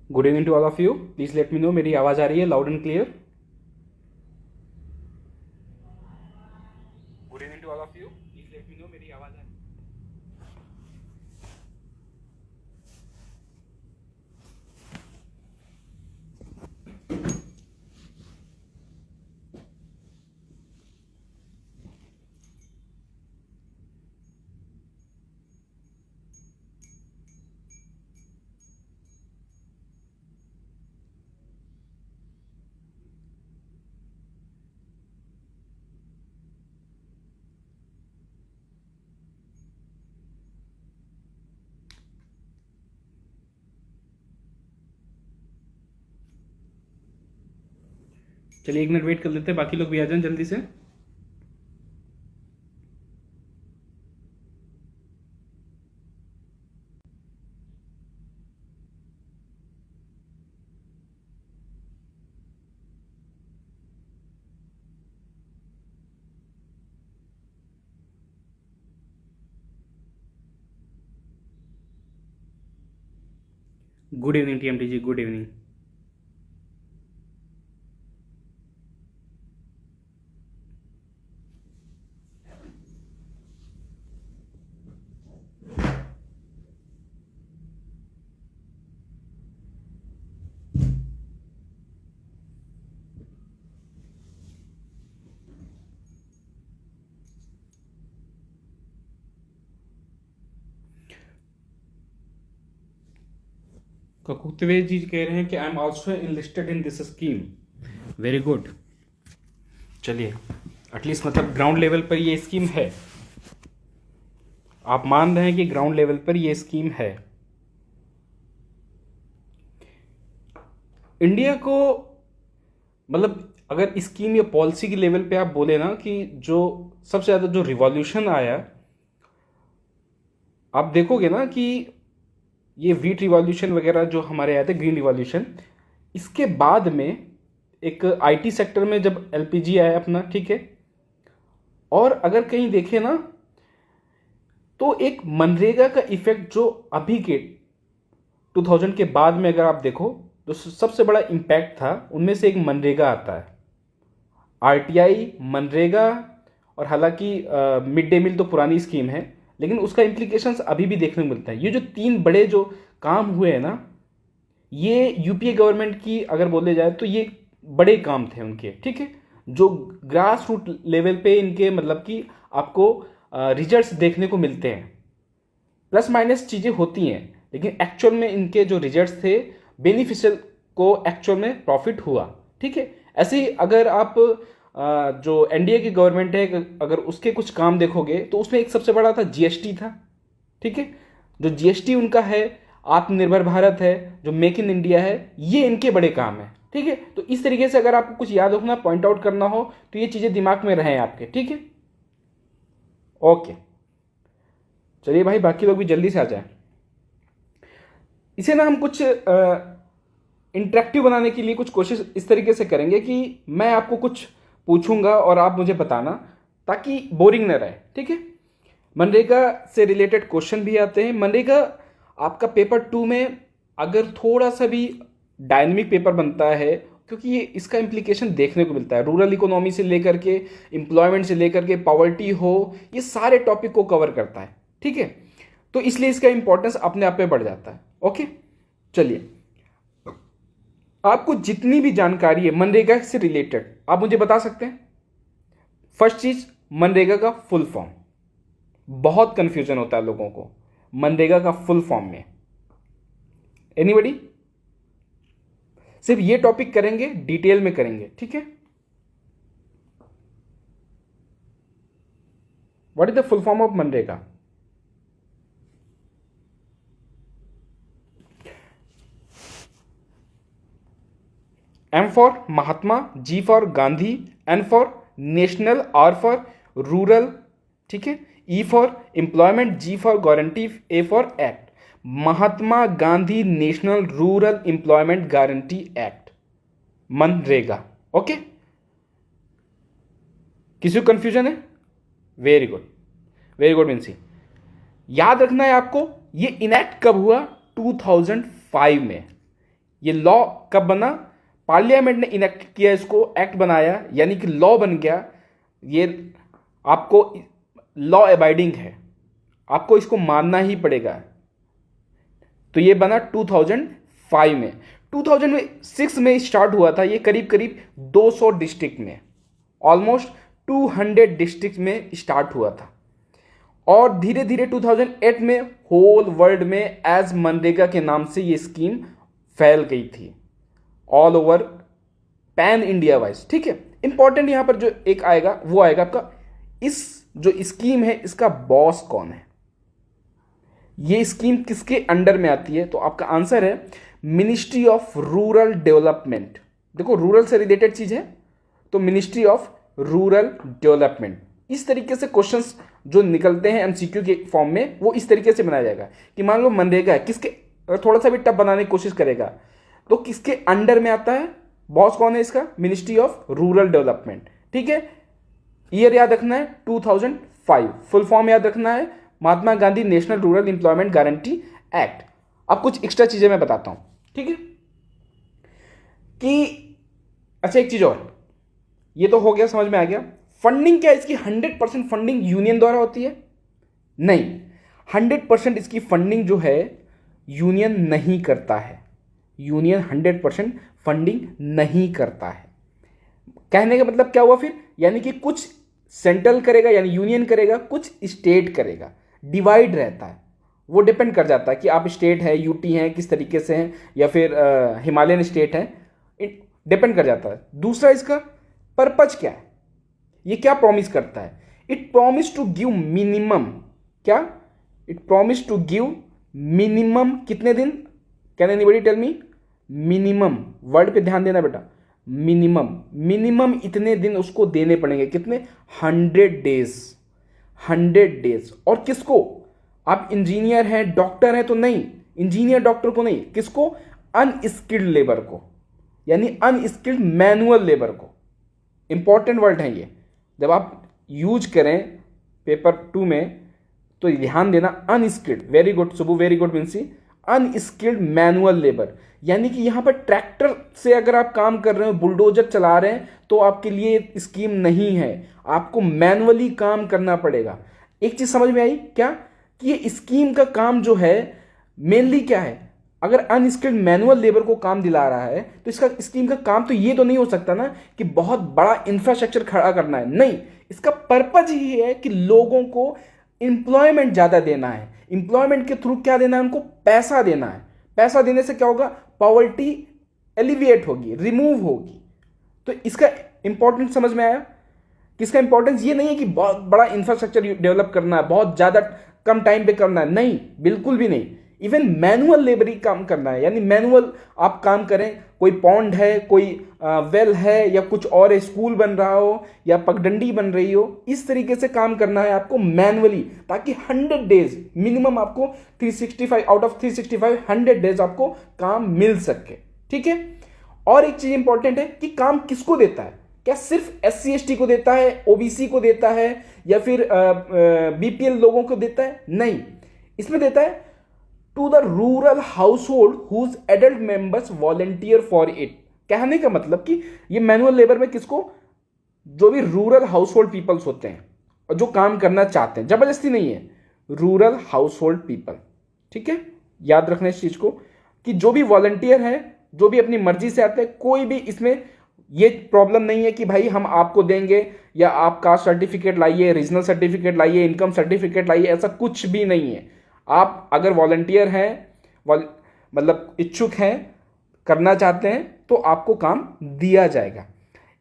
Good evening to all of you. Please let me know मेरी आवाज़ आ रही है loud and clear. Good evening to all of you. Please let me know मेरी आवाज़ आ रही है. चलिए 1 मिनट वेट कर लेते हैं, बाकी लोग भी आ जाएं जल्दी से. गुड इवनिंग टीएमटी जी, गुड इवनिंग. ककुतवे जी कह रहे हैं कि I am also enlisted in this scheme. Very good. चलिए, एटलीस्ट मतलब ग्राउंड लेवल पर ये स्कीम है. आप मान रहे हैं कि ग्राउंड लेवल पर ये स्कीम है. इंडिया को मतलब अगर स्कीम या पॉलिसी के लेवल पे आप बोले ना कि जो सबसे ज़्यादा जो रिवॉल्यूशन आया, आप देखोगे ना कि ये व्हीट रिवॉल्यूशन वगैरह जो हमारे आए थे, ग्रीन रिवॉल्यूशन, इसके बाद में एक आईटी सेक्टर में जब एलपीजी आया अपना, ठीक है. और अगर कहीं देखें ना तो एक मनरेगा का इफेक्ट जो अभी के 2000 के बाद में अगर आप देखो तो सबसे बड़ा इम्पैक्ट था, उनमें से एक मनरेगा आता है. आरटीआई, मनरेगा, और हालांकि मिड डे मील तो पुरानी स्कीम है, लेकिन उसका इम्प्लीकेशंस अभी भी देखने को मिलता है. ये जो 3 बड़े जो काम हुए हैं ना, ये यूपीए गवर्नमेंट की अगर बोले जाए तो ये बड़े काम थे उनके, ठीक है, जो ग्रास रूट लेवल पे इनके मतलब कि आपको रिजल्ट्स देखने को मिलते हैं. प्लस माइनस चीज़ें होती हैं, लेकिन एक्चुअल में इनके जो रिजल्ट्स थे, बेनिफिशियल को एक्चुअल में प्रॉफिट हुआ, ठीक है. ऐसे ही अगर आप जो एनडीए की गवर्नमेंट है, अगर उसके कुछ काम देखोगे तो उसमें एक सबसे बड़ा था जीएसटी था, ठीक है. जो जीएसटी उनका है, आत्मनिर्भर भारत है, जो मेक इन इंडिया है, ये इनके बड़े काम है, ठीक है. तो इस तरीके से अगर आपको कुछ याद रखना, पॉइंट आउट करना हो तो ये चीज़ें दिमाग में रहें आपके, ठीक है. ओके, चलिए भाई, बाकी लोग भी जल्दी से आ जाएं. इसे ना हम कुछ इंटरेक्टिव बनाने के लिए कुछ कोशिश इस तरीके से करेंगे कि मैं आपको कुछ पूछूंगा और आप मुझे बताना, ताकि बोरिंग न रहे, ठीक है. मनरेगा से रिलेटेड क्वेश्चन भी आते हैं. मनरेगा आपका पेपर 2 में अगर थोड़ा सा भी डायनेमिक पेपर बनता है, क्योंकि ये इसका इम्प्लीकेशन देखने को मिलता है. रूरल इकोनॉमी से लेकर के एम्प्लॉयमेंट से लेकर के पॉवर्टी हो, ये सारे टॉपिक को कवर करता है, ठीक है. तो इसलिए इसका इंपॉर्टेंस अपने आप में बढ़ जाता है. ओके, चलिए, आपको जितनी भी जानकारी है मनरेगा से रिलेटेड आप मुझे बता सकते हैं. फर्स्ट चीज, मनरेगा का फुल फॉर्म. बहुत कंफ्यूजन होता है लोगों को मनरेगा का फुल फॉर्म में. एनीबडी? सिर्फ ये टॉपिक करेंगे, डिटेल में करेंगे, ठीक है. What is the full form of MNREGA? M for Mahatma, G for Gandhi, N for national, R for rural, ठीक है. E for employment, G for guarantee, A for act. Mahatma Gandhi national rural employment guarantee act, MNREGA. Okay, किसी को confusion है? Very good, very good Minsi. याद रखना है आपको, ये इनैक्ट कब हुआ? 2005 में. ये लॉ कब बना? पार्लियामेंट ने इनेक्ट किया इसको, एक्ट बनाया, यानी कि लॉ बन गया। ये आपको लॉ अबाइडिंग है, आपको इसको मानना ही पड़ेगा। तो ये बना 2005 में। 2006 में स्टार्ट हुआ था ये, करीब करीब 200 डिस्ट्रिक्ट में, ऑलमोस्ट 200 डिस्ट्रिक्ट में स्टार्ट हुआ था। और धीरे धीरे 2008 में होल वर्ल्ड में एज मनरेगा के नाम से ये स्कीम फैल गई थी, all over pan India wise. ठीक है, इंपॉर्टेंट यहां पर जो एक आएगा वो आएगा आपका, इस जो स्कीम है इसका बॉस कौन है, ये स्कीम किसके अंडर में आती है? तो आपका आंसर है मिनिस्ट्री ऑफ रूरल डेवलपमेंट। देखो रूरल से रिलेटेड चीज है, तो मिनिस्ट्री ऑफ रूरल डेवलपमेंट। इस तरीके से क्वेश्चंस जो निकलते हैं एमसीक्यू के फॉर्म में, वो इस तरीके से बनाया जाएगा कि मान लो मनरेगा है, किसके, अगर थोड़ा सा भी टफ बनाने की कोशिश करेगा तो किसके अंडर में आता है, बॉस कौन है इसका? Ministry of rural development. ठीक है, ईयर याद रखना है 2005, फुल फॉर्म याद रखना है Mahatma Gandhi national rural employment guarantee act. अब कुछ एक्स्ट्रा चीजें मैं बताता हूं, ठीक है, कि अच्छा एक चीज और, ये तो हो गया, समझ में आ गया। फंडिंग क्या है इसकी? 100% फंडिंग यूनियन द्वारा होती है? नहीं, 100% इसकी फंडिंग जो है यूनियन नहीं करता है। यूनियन 100% फंडिंग नहीं करता है। कहने का मतलब क्या हुआ फिर? यानी कि कुछ सेंट्रल करेगा यानी यूनियन करेगा, कुछ स्टेट करेगा, डिवाइड रहता है। वो डिपेंड कर जाता है कि आप स्टेट है, यूटी हैं, किस तरीके से हैं, या फिर हिमालयन स्टेट है, डिपेंड कर जाता है। दूसरा इसका पर्पज क्या है, ये क्या प्रॉमिस करता है? It promise to give minimum, क्या? It promise to give minimum कितने दिन? Can anybody tell me? Minimum, word पे ध्यान देना बेटा, मिनिमम, मिनिमम इतने दिन उसको देने पड़ेंगे। कितने? 100 डेज, 100 डेज। और किसको? आप इंजीनियर हैं, डॉक्टर हैं तो नहीं, इंजीनियर डॉक्टर को नहीं, किसको? अनस्किल्ड लेबर को, यानी अनस्किल्ड मैनुअल लेबर को। इंपॉर्टेंट वर्ड है ये, जब आप यूज करें पेपर 2 में तो ध्यान देना। Unskilled, very good Subu, very good Minsi, unskilled manual labour, यानी कि यहां पर ट्रैक्टर से अगर आप काम कर रहे हो, बुलडोजर चला रहे हैं, तो आपके लिए स्कीम नहीं है, आपको मैनुअली काम करना पड़ेगा। एक चीज समझ में आई क्या? कि ये स्कीम का काम जो है मेनली क्या है? अगर अनस्किल्ड मैनुअल लेबर को काम दिला रहा है तो इसका स्कीम का काम तो ये तो नहीं हो सकता ना कि बहुत बड़ा इंफ्रास्ट्रक्चर खड़ा करना है। नहीं, इसका पर्पज ही है कि लोगों को एम्प्लॉयमेंट ज्यादा देना है। एम्प्लॉयमेंट के थ्रू क्या देना है? उनको पैसा देना है। पैसा देने से क्या होगा? पॉवर्टी एलिविएट होगी, रिमूव होगी। तो इसका इंपॉर्टेंस समझ में आया? किसका इंपॉर्टेंस ये नहीं है कि बहुत बड़ा इंफ्रास्ट्रक्चर डेवलप करना है, बहुत ज्यादा कम टाइम पे करना है, नहीं, बिल्कुल भी नहीं। इवन मैनुअल लेबर ही काम करना है, यानी मैनुअल आप काम करें, कोई पॉन्ड है, कोई वेल है, या कुछ और है, स्कूल बन रहा हो या पगडंडी बन रही हो, इस तरीके से काम करना है आपको मैनुअली, ताकि 100 डेज मिनिमम आपको 365 आउट ऑफ 365 100 डेज आपको काम मिल सके। ठीक है, और एक चीज इंपॉर्टेंट है कि काम किसको देता है? क्या सिर्फ SC ST को देता है, OBC को देता है, या फिर BPL लोगों को देता है? नहीं, इसमें देता है to the rural household whose adult members volunteer for it. कहने का मतलब कि ये मैनुअल लेबर में किसको? जो भी रूरल हाउस होल्ड पीपल्स होते हैं और जो काम करना चाहते हैं, जबरदस्ती नहीं है, रूरल हाउस होल्ड पीपल। ठीक है, याद रखना इस चीज को कि जो भी वॉलंटियर है, जो भी अपनी मर्जी से आते हैं, कोई भी इसमें ये प्रॉब्लम नहीं है कि भाई हम आपको देंगे या आप कास्ट सर्टिफिकेट लाइए, रीजनल सर्टिफिकेट लाइए, इनकम सर्टिफिकेट लाइए, ऐसा कुछ भी नहीं है। आप अगर वॉलंटियर हैं, मतलब इच्छुक हैं, करना चाहते हैं, तो आपको काम दिया जाएगा।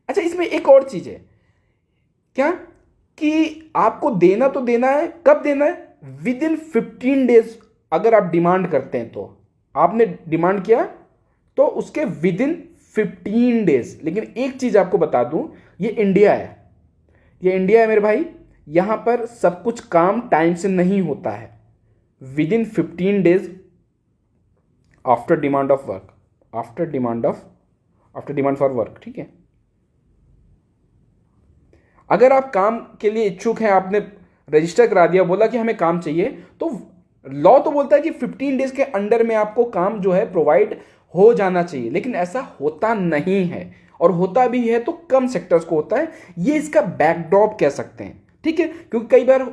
अच्छा, इसमें एक और चीज है क्या, कि आपको देना तो देना है, कब देना है? With in 15 days. अगर आप डिमांड करते हैं, तो आपने डिमांड किया तो उसके विद इन 15 डेज। लेकिन एक चीज आपको बता दूं, ये इंडिया है, ये इंडिया है मेरे भाई, यहां पर सब कुछ काम टाइम से नहीं होता है। With in 15 days after demand of work, after demand for work. ठीक है, अगर आप काम के लिए इच्छुक हैं, आपने रजिस्टर करा दिया, बोला कि हमें काम चाहिए, तो लॉ तो बोलता है कि 15 डेज के अंडर में आपको काम जो है प्रोवाइड हो जाना चाहिए, लेकिन ऐसा होता नहीं है, और होता भी है तो कम सेक्टर्स को होता है। ये इसका बैकड्रॉप कह सकते हैं, ठीक है, क्योंकि कई बार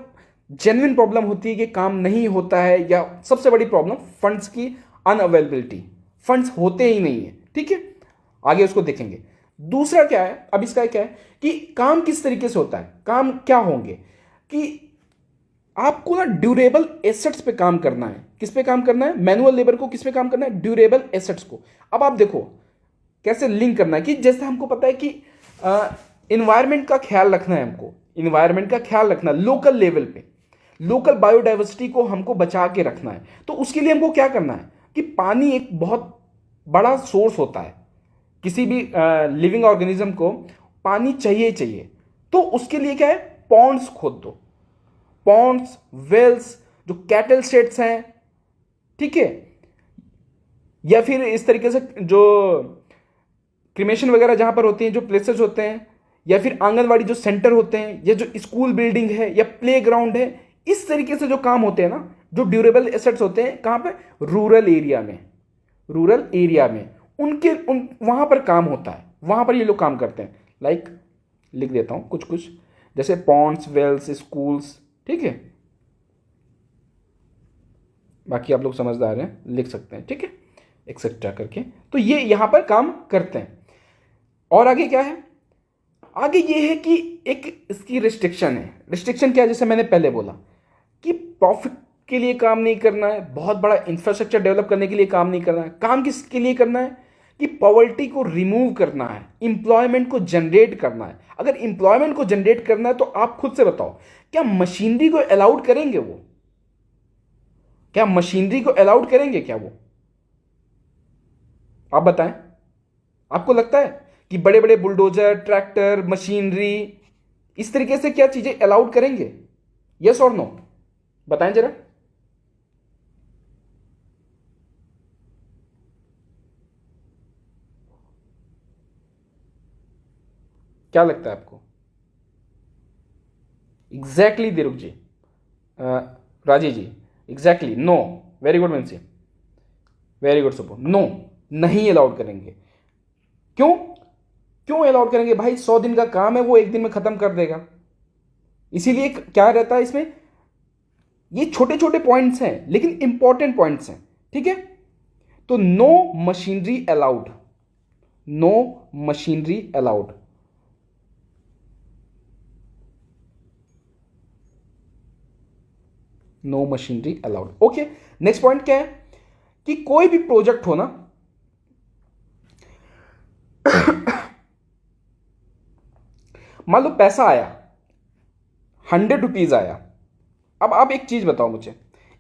जेन्युइन प्रॉब्लम होती है कि काम नहीं होता है, या सबसे बड़ी प्रॉब्लम फंड्स की अनअवेलेबिलिटी, फंड्स होते ही नहीं है, ठीक है, आगे उसको देखेंगे। दूसरा क्या है, अब इसका क्या है कि काम किस तरीके से होता है, काम क्या होंगे कि आपको ना ड्यूरेबल एसेट्स पे काम करना है। किस पे काम करना है, मैनुअल लेबर को किस पे काम करना है, ड्यूरेबल एसेट्स को। अब आप देखो कैसे लिंक करना है कि जैसे हमको पता है कि इन्वायरमेंट का ख्याल रखना है, हमको इन्वायरमेंट का ख्याल रखना लोकल लेवल पे, लोकल बायोडाइवर्सिटी को हमको बचा के रखना है। तो उसके लिए हमको क्या करना है कि पानी एक बहुत बड़ा सोर्स होता है, किसी भी लिविंग ऑर्गेनिज्म को पानी चाहिए ही चाहिए। तो उसके लिए क्या है, पॉन्ड्स खोद दो, पॉन्ड्स, वेल्स, जो कैटल स्टेट्स हैं, ठीक है, या फिर इस तरीके से जो क्रिमेशन वगैरह जहां पर होती हैं, जो प्लेसेस होते हैं, या फिर आंगनवाड़ी जो सेंटर होते हैं, या जो स्कूल बिल्डिंग है या प्ले ग्राउंड है, इस तरीके से जो काम होते हैं ना, जो ड्यूरेबल एसेट्स होते हैं, कहां पे, रूरल एरिया में, रूरल एरिया में वहां पर काम होता है, वहां पर ये लोग काम करते हैं। लाइक लिख देता हूं कुछ कुछ, जैसे पॉन्ड्स, वेल्स, स्कूल्स, ठीक है, बाकी आप लोग समझदार हैं, लिख सकते हैं, ठीक है, एक्सेट्रा करके। तो ये यहां पर काम करते हैं। और आगे क्या है, आगे ये है कि एक इसकी रिस्ट्रिक्शन है। रिस्ट्रिक्शन क्या है, जैसे मैंने पहले बोला कि प्रॉफिट के लिए काम नहीं करना है, बहुत बड़ा इंफ्रास्ट्रक्चर डेवलप करने के लिए काम नहीं करना है। काम किसके लिए करना है कि पॉवर्टी को रिमूव करना है, इंप्लॉयमेंट को जनरेट करना है। अगर इंप्लॉयमेंट को जनरेट करना है तो आप खुद से बताओ, क्या मशीनरी को अलाउड करेंगे वो, क्या मशीनरी को अलाउड करेंगे क्या वो, आप बताएं। आपको लगता है कि बड़े बड़े बुलडोजर, ट्रैक्टर, मशीनरी, इस तरीके से क्या चीजें अलाउड करेंगे, यस और नो, बताएं जरा। क्या लगता है आपको, exactly Diruk ji, Rajiv ji, exactly no, very good Mensi, very good super, no, नहीं अलाउड करेंगे। क्यों, क्यों अलाउड करेंगे भाई, 100 दिन का काम है, वो एक दिन में खत्म कर देगा। इसीलिए क्या रहता है इसमें, ये छोटे छोटे पॉइंट्स हैं लेकिन इंपॉर्टेंट पॉइंट्स हैं, ठीक है। तो no machinery allowed, no machinery allowed, no machinery allowed, okay. Next point क्या है कि कोई भी प्रोजेक्ट हो ना, मान लो पैसा आया, 100 रुपीज आया। अब आप एक चीज बताओ मुझे,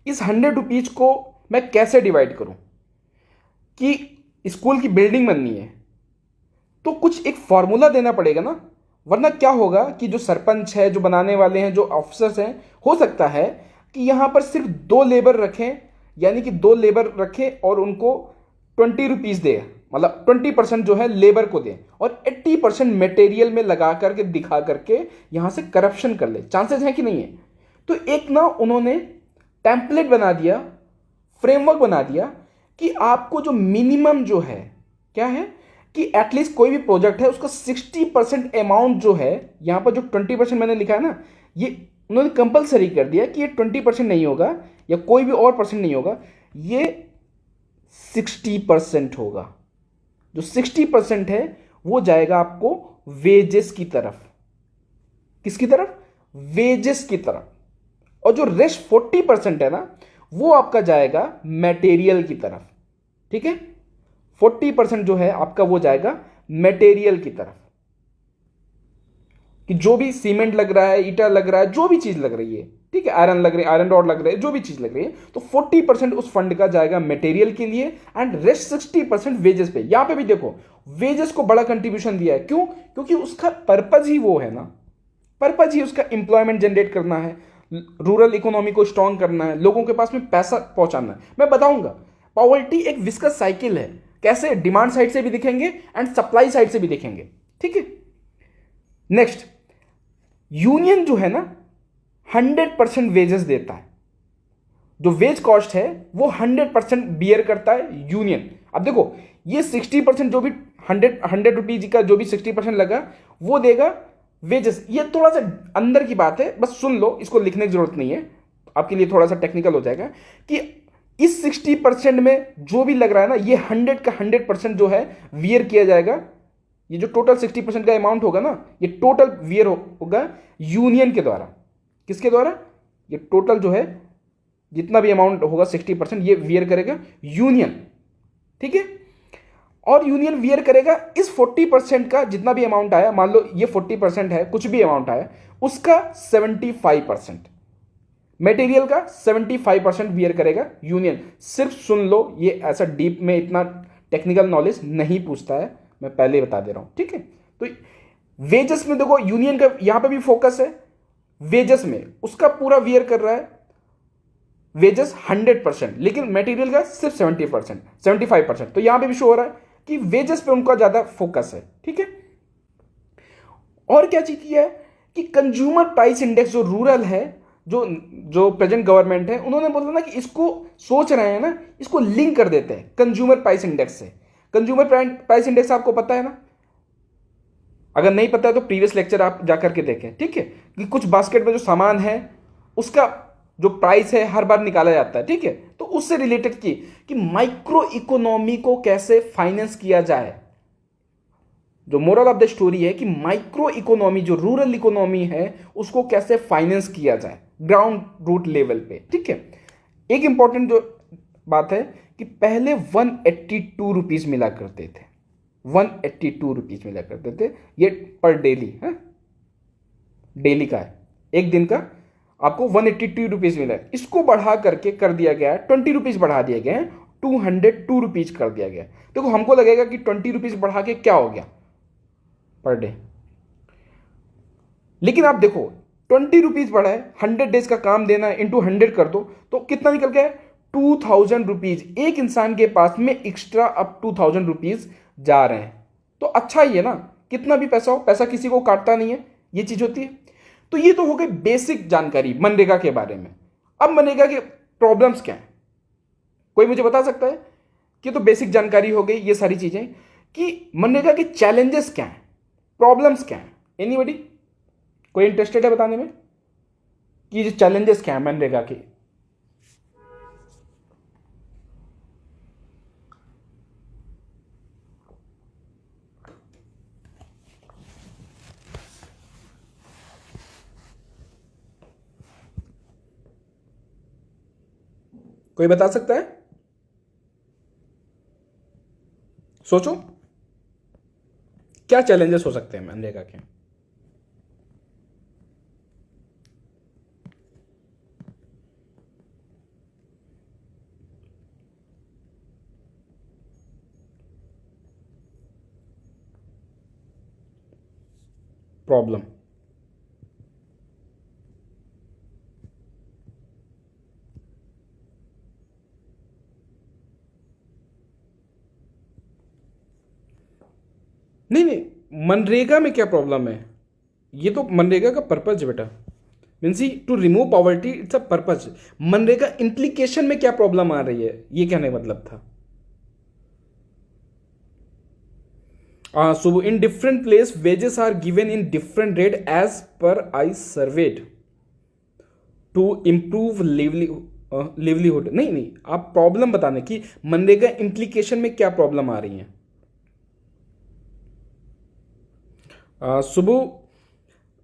इस 100 रुपीज को मैं कैसे डिवाइड करूं, कि स्कूल की बिल्डिंग बननी है तो कुछ एक फॉर्मूला देना पड़ेगा ना, वरना क्या होगा कि जो सरपंच है, जो बनाने वाले हैं, जो ऑफिसर्स हैं, हो सकता है कि यहां पर सिर्फ 2 लेबर रखें, यानी कि 2 लेबर रखें और उनको 20 रुपीज दे, मतलब 20% जो है लेबर को दे, और 80% मटेरियल में लगा करके दिखा करके यहां से करप्शन कर ले, चांसेस है कि नहीं है। तो एक ना उन्होंने टेम्पलेट बना दिया, फ्रेमवर्क बना दिया कि आपको जो मिनिमम जो है, क्या है कि एटलीस्ट कोई भी प्रोजेक्ट है उसका 60% अमाउंट जो है, यहां पर जो 20% मैंने लिखा है ना, ये उन्होंने कंपलसरी कर दिया कि ये 20% नहीं होगा या कोई भी और परसेंट नहीं होगा, ये 60% होगा। जो 60% है वो जाएगा आपको वेजेस की तरफ, किसकी तरफ, वेजेस की तरफ, और जो रेस्ट 40% है ना, वो आपका जाएगा मटेरियल की तरफ, ठीक है। 40% जो है आपका वो जाएगा मटेरियल की तरफ, कि जो भी सीमेंट लग रहा है, ईटा लग रहा है, जो भी चीज लग रही है, ठीक है, आयरन लग रही है, आयरन रॉड लग रही है, जो भी चीज लग रही है, तो 40% उस फंड का जाएगा मटेरियल के लिए, एंड रेस्ट 60% वेजेस पे। यहां पे भी देखो वेजेस को बड़ा कंट्रीब्यूशन दिया है, क्यों, क्योंकि उसका पर्पज ही वो है ना, पर्पज ही उसका एम्प्लॉयमेंट जनरेट करना है, रूरल इकोनॉमी को स्ट्रांग करना है, लोगों के पास में पैसा पहुंचाना है। मैं बताऊंगा पॉवर्टी एक विस्कस साइकिल है, कैसे, डिमांड साइड से भी दिखेंगे एंड सप्लाई साइड से भी दिखेंगे, ठीक है। नेक्स्ट, यूनियन जो है ना 100% वेजेस देता है, जो वेज कॉस्ट है वो 100% बियर करता है यूनियन। अब देखो ये 60% जो भी 100 रुपीज का जो भी 60% लगा वो देगा वेजेस। ये थोड़ा सा अंदर की बात है, बस सुन लो, इसको लिखने की जरूरत नहीं है, आपके लिए थोड़ा सा टेक्निकल हो जाएगा कि इस 60% में जो भी लग रहा है ना, ये 100 का 100% जो है वियर किया जाएगा। ये जो टोटल 60% का अमाउंट होगा ना, ये टोटल वियर होगा यूनियन के द्वारा। किसके द्वारा? ये टोटल जो है जितना भी अमाउंट होगा 60% ये वियर करेगा यूनियन, ठीक है। और यूनियन वियर करेगा इस 40% का जितना भी अमाउंट आया, मान लो ये 40% है, कुछ भी अमाउंट आया, उसका 75%, मटेरियल का 75% वियर करेगा यूनियन। सिर्फ सुन लो, ये ऐसा डीप में इतना टेक्निकल नॉलेज नहीं पूछता है, मैं पहले ही बता दे रहा हूं, ठीक है। तो वेजेस में देखो यूनियन का यहां पे भी फोकस है, वेजेस में उसका पूरा वियर कर रहा है वेजेस 100%, लेकिन मटेरियल का सिर्फ 70%, 75%। तो यहां पे भी शो हो रहा है कि वेजेस पे उनका ज्यादा फोकस है, ठीक है। और क्या चीज किया है कि कंज्यूमर प्राइस इंडेक्स जो रूरल है, जो प्रेजेंट गवर्नमेंट है, उन्होंने बोला ना कि इसको सोच रहे हैं ना, इसको लिंक कर देते हैं कंज्यूमर प्राइस इंडेक्स से। कंज्यूमर प्राइस इंडेक्स आपको पता है ना, अगर नहीं पता है तो प्रीवियस लेक्चर आप जाकर के देखें, ठीक है। कि कुछ बास्केट में जो सामान है उसका जो प्राइस है हर बार निकाला जाता है, ठीक है। तो उससे रिलेटेड की कि माइक्रो इकोनॉमी को कैसे फाइनेंस किया जाए। जो मोरल ऑफ द स्टोरी है कि माइक्रो इकोनॉमी जो रूरल इकोनॉमी है उसको कैसे फाइनेंस किया जाए ग्राउंड रूट लेवल पे, ठीक है। एक इंपॉर्टेंट जो बात है कि पहले 182 रुपीज मिला करते थे, 182 रुपीज मिला करते थे, ये पर डेली है, डेली का है, एक दिन का आपको 182 रुपीज मिला है। इसको बढ़ा करके कर दिया गया है 20 रुपीज बढ़ा दिया गया है, 202 रुपीज कर दिया गया। देखो हमको लगेगा कि 20 रुपीज बढ़ा के क्या हो गया पर डे, लेकिन आप देखो 20 रुपीज बढ़ा है, 100 डेज का काम देना है, इंटू 100 कर दो तो कितना निकल गया है 2000 रुपीज। एक इंसान के पास में एक्स्ट्रा अब 2000 रुपीज जा रहे हैं, तो अच्छा ही है ना, कितना भी पैसा हो, पैसा किसी को काटता नहीं है, ये चीज होती है। तो ये तो हो गई बेसिक जानकारी मनरेगा के बारे में। अब मनरेगा के प्रॉब्लम्स क्या है, कोई मुझे बता सकता है? कि तो बेसिक जानकारी हो गई ये सारी चीजें, कि मनरेगा के चैलेंजेस क्या हैं, प्रॉब्लम्स क्या हैं। एनीबडी कोई इंटरेस्टेड है बताने में कि ये चैलेंजेस क्या है मनरेगा के? कोई बता सकता है? सोचो क्या चैलेंजेस हो सकते हैं मनरेगा के? प्रॉब्लम नहीं नहीं, मनरेगा में क्या प्रॉब्लम है? ये तो मनरेगा का पर्पज है बेटा, means to remove poverty, it's a purpose. MNREGA implication में क्या प्रॉब्लम आ रही है, ये कहने का मतलब था। So in different place wages are given in different rate as per I surveyed to improve livelihood। नहीं नहीं, आप प्रॉब्लम बताने की मनरेगा इम्प्लीकेशन में क्या प्रॉब्लम आ रही है। सुबह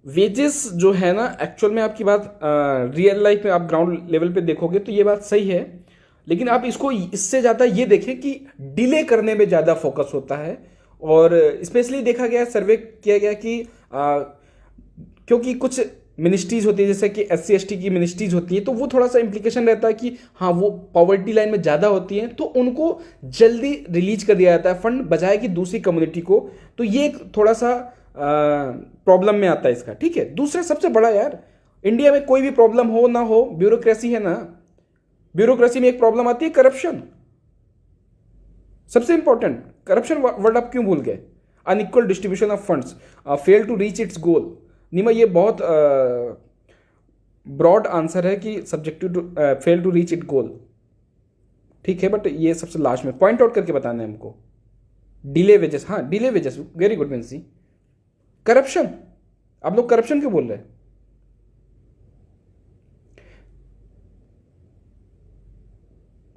वेजेस जो है ना, एक्चुअल में आपकी बात रियल लाइफ में आप ग्राउंड लेवल पे देखोगे तो ये बात सही है, लेकिन आप इसको इससे ज़्यादा ये देखें कि डिले करने में ज़्यादा फोकस होता है। और स्पेशली देखा गया, सर्वे किया गया कि क्योंकि कुछ मिनिस्ट्रीज होती है जैसे कि SC ST की मिनिस्ट्रीज होती है, तो वो थोड़ा सा इम्प्लीकेशन रहता है कि हाँ वो पॉवर्टी लाइन में ज़्यादा होती हैं, तो उनको जल्दी रिलीज कर दिया जाता है फंड बजाय कि दूसरी कम्युनिटी को। तो ये एक थोड़ा सा प्रॉब्लम में आता है इसका, ठीक है। दूसरा सबसे बड़ा यार, इंडिया में कोई भी प्रॉब्लम हो ना हो, ब्यूरोक्रेसी है ना, ब्यूरोक्रेसी में एक प्रॉब्लम आती है करप्शन। सबसे इंपॉर्टेंट करप्शन वर्ड आप क्यों भूल गए? Unequal distribution of funds, fail to reach its goal. Neema ये बहुत ब्रॉड आंसर है कि subjective to fail to reach it goal, ठीक है, बट ये सबसे लास्ट में पॉइंट आउट करके बताना है हमको। डिले वेजेस, हाँ delay wages, very good means. Corruption, आप लोग करप्शन क्यों बोल रहे हैं?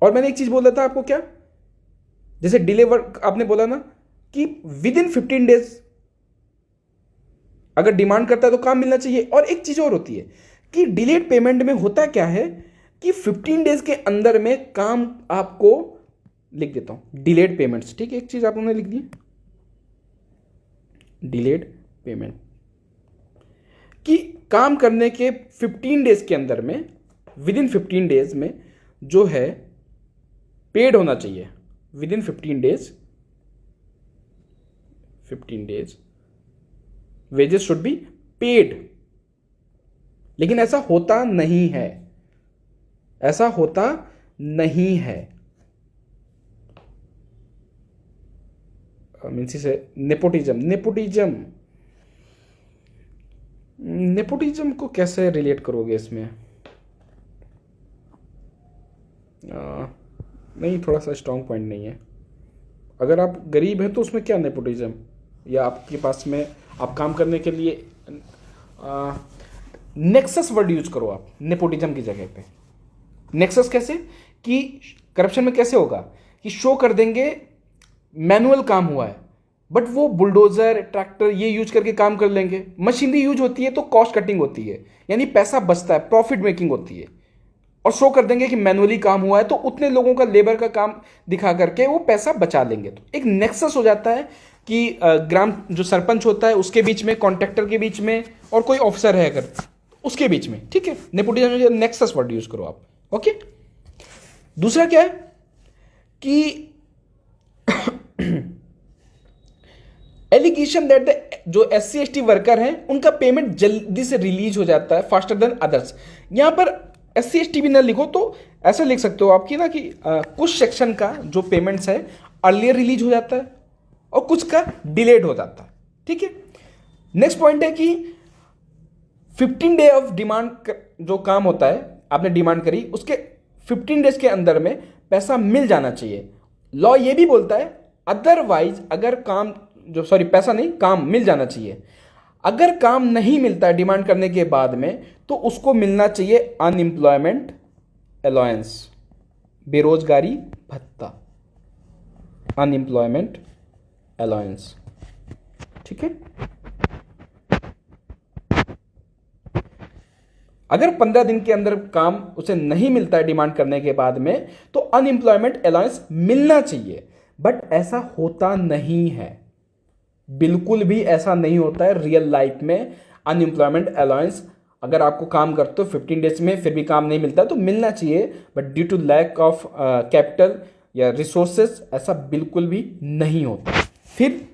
और मैंने एक चीज बोला था आपको, क्या? जैसे डिले वर्क आपने बोला ना कि विद इन 15 डेज अगर डिमांड करता है तो काम मिलना चाहिए। और एक चीज और होती है कि डिलेड पेमेंट में होता क्या है कि 15 डेज के अंदर में काम आपको, लिख देता हूं डिलेड पेमेंट्स, ठीक है, एक चीज आपने लिख दी डिलेड पेमेंट, कि काम करने के 15 डेज के अंदर में, विद इन 15 डेज में जो है पेड होना चाहिए। With in 15 days wages should be paid. लेकिन ऐसा होता नहीं है, ऐसा होता नहीं है। मीन्स से नेपोटिज्म, नेपोटिज्म को कैसे रिलेट करोगे इसमें? नहीं, थोड़ा सा स्ट्रांग पॉइंट नहीं है। अगर आप गरीब हैं तो उसमें क्या नेपोटिज्म, या आपके पास में आप काम करने के लिए नेक्सस वर्ड यूज करो आप नेपोटिज्म की जगह पे। नेक्सस कैसे, कि करप्शन में कैसे होगा कि शो कर देंगे मैनुअल काम हुआ है, बट वो बुलडोजर ट्रैक्टर ये यूज करके काम कर लेंगे। मशीनरी यूज होती है तो कॉस्ट कटिंग होती है, यानी पैसा बचता है, प्रॉफिट मेकिंग होती है। और शो कर देंगे कि मैनुअली काम हुआ है तो उतने लोगों का लेबर का काम दिखा करके वो पैसा बचा लेंगे। तो एक नेक्सस हो जाता है कि ग्राम जो सरपंच होता है उसके बीच में, कॉन्ट्रैक्टर के बीच में, और कोई ऑफिसर है अगर उसके बीच में, ठीक है। नेपोटिज्म में नेक्सस वर्ड यूज करो आप, ओके। दूसरा क्या है कि एलिगेशन दैट जो SC ST वर्कर हैं उनका पेमेंट जल्दी से रिलीज हो जाता है, फास्टर देन अदर्स। यहां पर SC ST भी ना लिखो तो ऐसा लिख सकते हो आपकी ना कि कुछ सेक्शन का जो पेमेंट्स है अर्लियर रिलीज हो जाता है और कुछ का डिलेड हो जाता है, ठीक है। नेक्स्ट पॉइंट है कि 15 डे ऑफ डिमांड जो काम होता है, आपने डिमांड करी, उसके 15 डेज के अंदर में पैसा मिल जाना चाहिए। लॉ ये भी बोलता है अदरवाइज अगर काम जो सॉरी पैसा नहीं, काम मिल जाना चाहिए। अगर काम नहीं मिलता है डिमांड करने के बाद में तो उसको मिलना चाहिए अनएम्प्लॉयमेंट अलाउंस, बेरोजगारी भत्ता, अनएम्प्लॉयमेंट अलाउंस, ठीक है। अगर 15 दिन के अंदर काम उसे नहीं मिलता है डिमांड करने के बाद में तो अनएम्प्लॉयमेंट अलाउंस मिलना चाहिए, बट ऐसा होता नहीं है, बिल्कुल भी ऐसा नहीं होता है रियल लाइफ में। अनएम्प्लॉयमेंट अलाउंस अगर आपको काम करते हो 15 डेज में फिर भी काम नहीं मिलता तो मिलना चाहिए, but due to lack of capital या रिसोर्सेस ऐसा बिल्कुल भी नहीं होता। फिर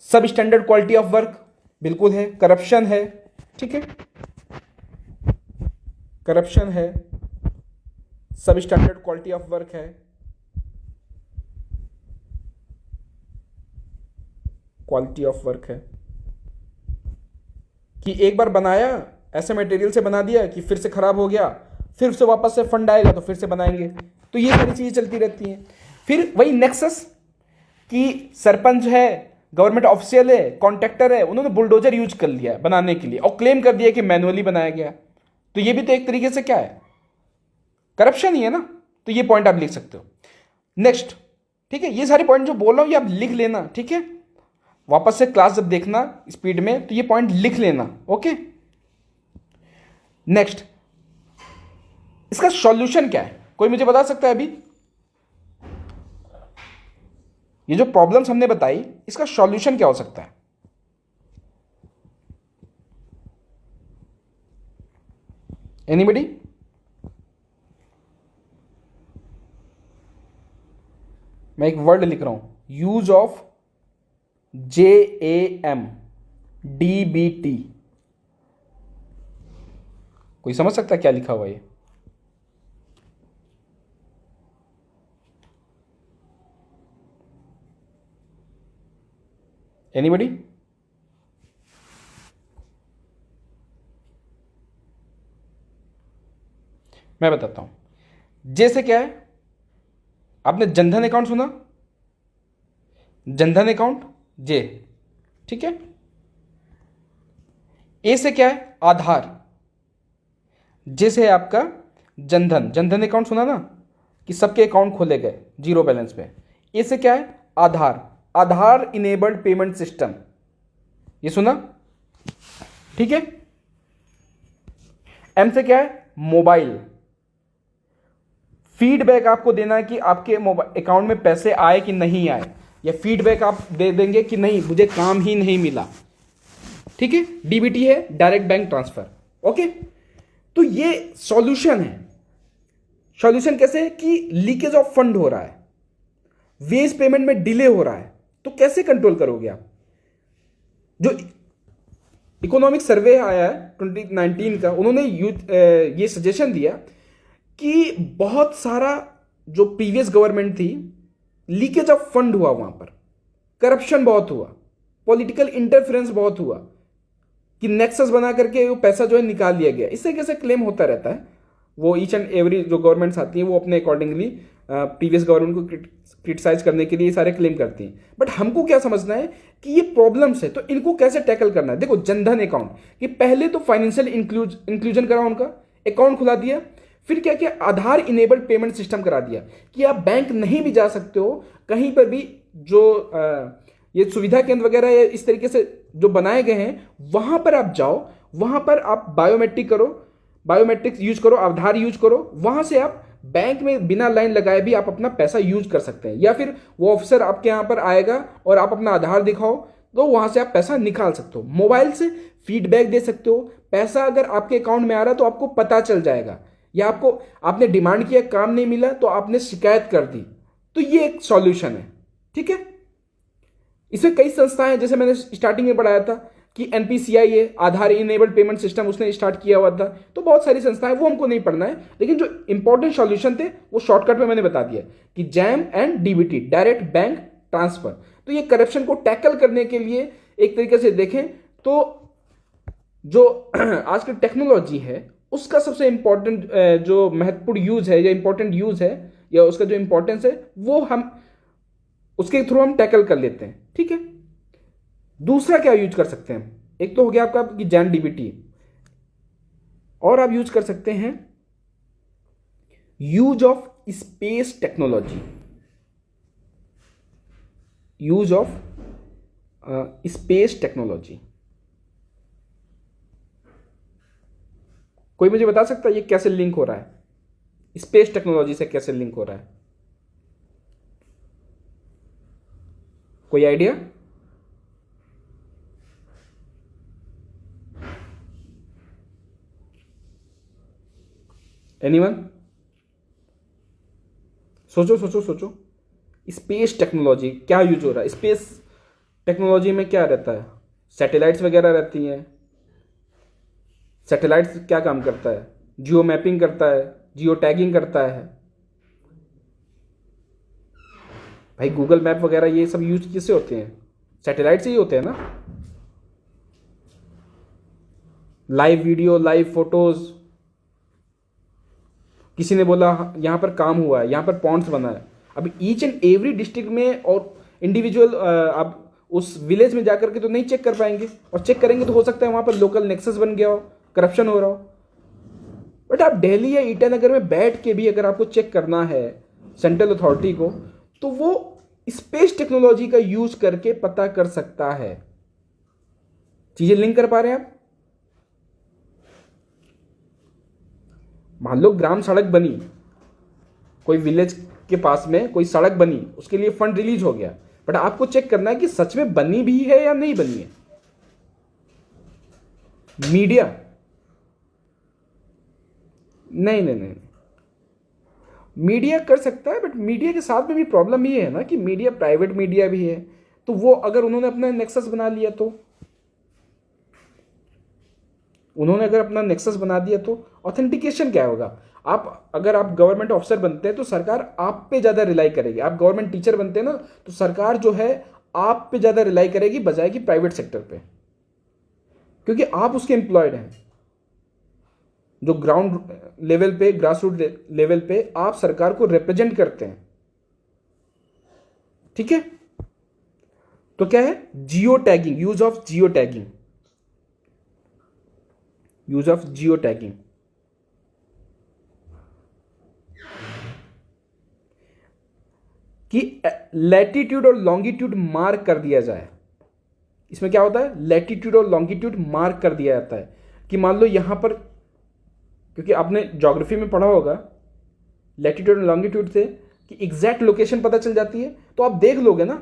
सब स्टैंडर्ड क्वालिटी ऑफ वर्क बिल्कुल है, करप्शन है, ठीक है, करप्शन है, सब स्टैंडर्ड क्वालिटी ऑफ वर्क है, क्वालिटी ऑफ वर्क है कि एक बार बनाया ऐसे मटेरियल से बना दिया कि फिर से खराब हो गया, फिर से वापस से फंड आएगा तो फिर से बनाएंगे, तो ये सारी चीजें चलती रहती हैं। फिर वही नेक्सस कि सरपंच है, गवर्नमेंट ऑफिशियल है, कॉन्ट्रैक्टर है, उन्होंने बुलडोजर यूज कर लिया बनाने के लिए और क्लेम कर दिया कि मैनुअली बनाया गया, तो ये भी तो एक तरीके से क्या है, करप्शन ही है ना। तो ये पॉइंट आप लिख सकते हो। नेक्स्ट, ठीक है, ये सारे पॉइंट जो बोल रहा हूं ये आप लिख लेना, ठीक है। वापस से क्लास जब देखना स्पीड में तो ये पॉइंट लिख लेना, ओके। नेक्स्ट, इसका सॉल्यूशन क्या है, कोई मुझे बता सकता है अभी? ये जो प्रॉब्लम्स हमने बताई इसका सॉल्यूशन क्या हो सकता है? एनीबडी? मैं एक वर्ड लिख रहा हूं, यूज ऑफ JAMDBT, कोई समझ सकता है क्या लिखा हुआ है? एनीबडी? मैं बताता हूं। जैसे क्या है, आपने जनधन अकाउंट सुना? जनधन अकाउंट, जे, ठीक है। ए से क्या है? आधार। जैसे है आपका जनधन, जनधन अकाउंट सुना ना, कि सबके अकाउंट खोले गए जीरो बैलेंस पे। ए से क्या है? आधार, आधार इनेबल्ड पेमेंट सिस्टम, ये सुना, ठीक है। एम से क्या है? मोबाइल, फीडबैक आपको देना है कि आपके अकाउंट में पैसे आए कि नहीं आए, या फीडबैक आप दे देंगे कि नहीं मुझे काम ही नहीं मिला, ठीक है। डीबीटी है, डायरेक्ट बैंक ट्रांसफर, ओके। तो ये सॉल्यूशन है। सॉल्यूशन कैसे है कि लीकेज ऑफ फंड हो रहा है, वेज पेमेंट में डिले हो रहा है, तो कैसे कंट्रोल करोगे आप? जो इकोनॉमिक सर्वे आया है 2019 का, उन्होंने ये सजेशन दिया कि बहुत सारा जो प्रीवियस गवर्नमेंट थी, लीकेज ऑफ फंड हुआ, वहां पर करप्शन बहुत हुआ, पॉलिटिकल इंटरफेरेंस बहुत हुआ, कि नेक्सस बना करके वो पैसा जो है निकाल लिया गया। इससे कैसे क्लेम होता रहता है, वो ईच एंड एवरी जो गवर्नमेंट्स आती हैं वो अपने अकॉर्डिंगली प्रीवियस गवर्नमेंट को क्रिटिसाइज करने के लिए सारे क्लेम करती हैं। बट हमको क्या समझना है कि ये प्रॉब्लम्स है, तो इनको कैसे टैकल करना है। देखो, जनधन अकाउंट, कि पहले तो फाइनेंशियल इंक्लूजन करा, उनका अकाउंट खुला दिया, फिर क्या किया? आधार इनेबल्ड पेमेंट सिस्टम करा दिया कि आप बैंक नहीं भी जा सकते हो, कहीं पर भी जो ये सुविधा केंद्र वगैरह इस तरीके से जो बनाए गए हैं, वहां पर आप जाओ, वहां पर आप बायोमेट्रिक करो, बायोमेट्रिक्स यूज करो, आधार यूज करो, वहां से आप बैंक में बिना लाइन लगाए भी आप अपना पैसा यूज कर सकते हैं। या फिर वो ऑफिसर आपके यहाँ पर आएगा और आप अपना आधार दिखाओ, तो वहां से आप पैसा निकाल सकते हो। मोबाइल से फीडबैक दे सकते हो, पैसा अगर आपके अकाउंट में आ रहा है तो आपको पता चल जाएगा, या आपने डिमांड किया, काम नहीं मिला तो आपने शिकायत कर दी, तो ये एक सॉल्यूशन है, ठीक है। इसमें कई संस्थाएं हैं, जैसे मैंने स्टार्टिंग में पढ़ाया था कि एनपीसीआई है, आधार इनेबल्ड पेमेंट सिस्टम, उसने स्टार्ट किया हुआ था। तो बहुत सारी संस्थाएं, वो हमको नहीं पढ़ना है, लेकिन जो इंपॉर्टेंट सॉल्यूशन थे वो शॉर्टकट में मैंने बता दिया कि jam and DBT, direct bank transfer. तो ये करप्शन को टैकल करने के लिए एक तरीके से देखें तो जो आज की टेक्नोलॉजी है उसका सबसे इंपॉर्टेंट जो महत्वपूर्ण यूज है, या इंपॉर्टेंट यूज है, या उसका जो इंपॉर्टेंस है, वो हम उसके थ्रू हम टैकल कर लेते हैं, ठीक है। दूसरा क्या यूज कर सकते हैं? एक तो हो गया आपका कि जैन डीबीटी, और आप यूज कर सकते हैं use of space technology, use of space technology. कोई मुझे बता सकता है ये कैसे लिंक हो रहा है? स्पेस टेक्नोलॉजी से कैसे लिंक हो रहा है? कोई आइडिया? एनीवन? सोचो सोचो सोचो। स्पेस टेक्नोलॉजी क्या यूज हो रहा है? स्पेस टेक्नोलॉजी में क्या रहता है? सैटेलाइट्स वगैरह रहती हैं। सैटेलाइट्स क्या काम करता है? जियो मैपिंग करता है, जियो टैगिंग करता है। भाई गूगल मैप वगैरह ये सब यूज किससे होते हैं? सैटेलाइट से ही होते हैं ना। लाइव वीडियो, लाइव फोटोज, किसी ने बोला यहां पर काम हुआ है, यहां पर पॉन्ड्स बना है। अब ईच एंड एवरी डिस्ट्रिक्ट में और इंडिविजुअल आप उस विलेज में जाकर के तो नहीं चेक कर पाएंगे, और चेक करेंगे तो हो सकता है वहां पर लोकल नेक्सस बन गया हो, करप्शन हो रहा हो। बट आप दिल्ली या ईटानगर में बैठ के भी अगर आपको चेक करना है सेंट्रल अथॉरिटी को, तो वो स्पेस टेक्नोलॉजी का यूज करके पता कर सकता है। चीजें लिंक कर पा रहे हैं आप? मान लो ग्राम सड़क बनी, कोई विलेज के पास में कोई सड़क बनी, उसके लिए फंड रिलीज हो गया, बट आपको चेक करना है कि सच में बनी भी है या नहीं बनी है। मीडिया नहीं नहीं नहीं, मीडिया कर सकता है, बट मीडिया के साथ में भी प्रॉब्लम ये है ना कि मीडिया प्राइवेट मीडिया भी है, तो वो अगर उन्होंने अपना नेक्सस बना लिया तो ऑथेंटिकेशन क्या होगा? आप अगर आप गवर्नमेंट ऑफिसर बनते हैं तो सरकार आप पे ज्यादा रिलाई करेगी। आप गवर्नमेंट टीचर बनते हैं ना, तो सरकार जो है आप पे ज्यादा रिलाई करेगी बजाय कि प्राइवेट सेक्टर पे, क्योंकि आप उसके एम्प्लॉयड हैं। जो ग्राउंड लेवल पे, ग्रास रूट लेवल पे आप सरकार को रिप्रेजेंट करते हैं, ठीक है। तो क्या है, geo tagging, use of geo tagging, use of geo tagging. कि लैटिट्यूड और लॉन्गिट्यूड मार्क कर दिया जाए। इसमें क्या होता है, लैटिट्यूड और लॉन्गिट्यूड मार्क कर दिया जाता है कि मान लो यहां पर, क्योंकि आपने ज्योग्राफी में पढ़ा होगा लैटिट्यूड और लॉन्गिट्यूड से कि एग्जैक्ट लोकेशन पता चल जाती है, तो आप देख लोगे ना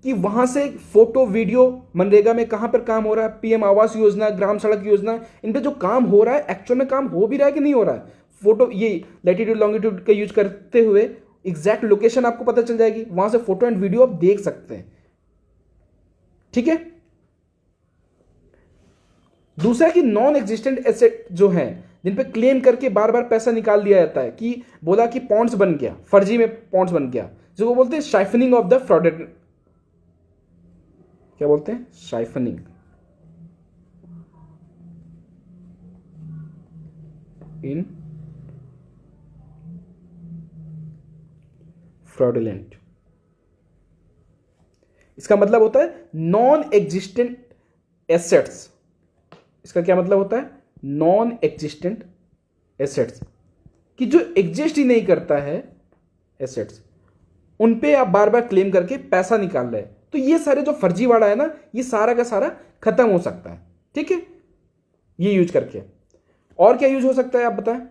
कि वहां से फोटो वीडियो मनरेगा में कहां पर काम हो रहा है, पीएम आवास योजना, ग्राम सड़क योजना, इन पे जो काम हो रहा है एक्चुअल में काम हो भी रहा है कि नहीं हो रहा है, फोटो ये लैटिट्यूड लॉन्गिट्यूड का यूज करते हुए एग्जैक्ट लोकेशन आपको पता चल जाएगी, वहां से फोटो एंड वीडियो आप देख सकते हैं, ठीक है। दूसरा कि नॉन एग्जिस्टेंट एसेट जो है जिन पे क्लेम करके बार बार पैसा निकाल दिया जाता है, कि बोला कि पॉन्ड्स बन गया, फर्जी में पॉन्ड्स बन गया, जो वो बोलते हैं शाइफनिंग ऑफ द फ्रॉडेड, क्या बोलते हैं, शाइफनिंग, इन फ्रॉडुलेंट। इसका मतलब होता है नॉन एग्जिस्टेंट एसेट्स। इसका क्या मतलब होता है, नॉन एग्जिस्टेंट एसेट्स, कि जो एग्जिस्ट ही नहीं करता है एसेट्स, उन पे आप बार बार क्लेम करके पैसा निकाल रहे हैं। तो ये सारे जो फर्जीवाड़ा है ना, ये सारा का सारा खत्म हो सकता है, ठीक है, ये यूज करके। और क्या यूज हो सकता है आप बताएं,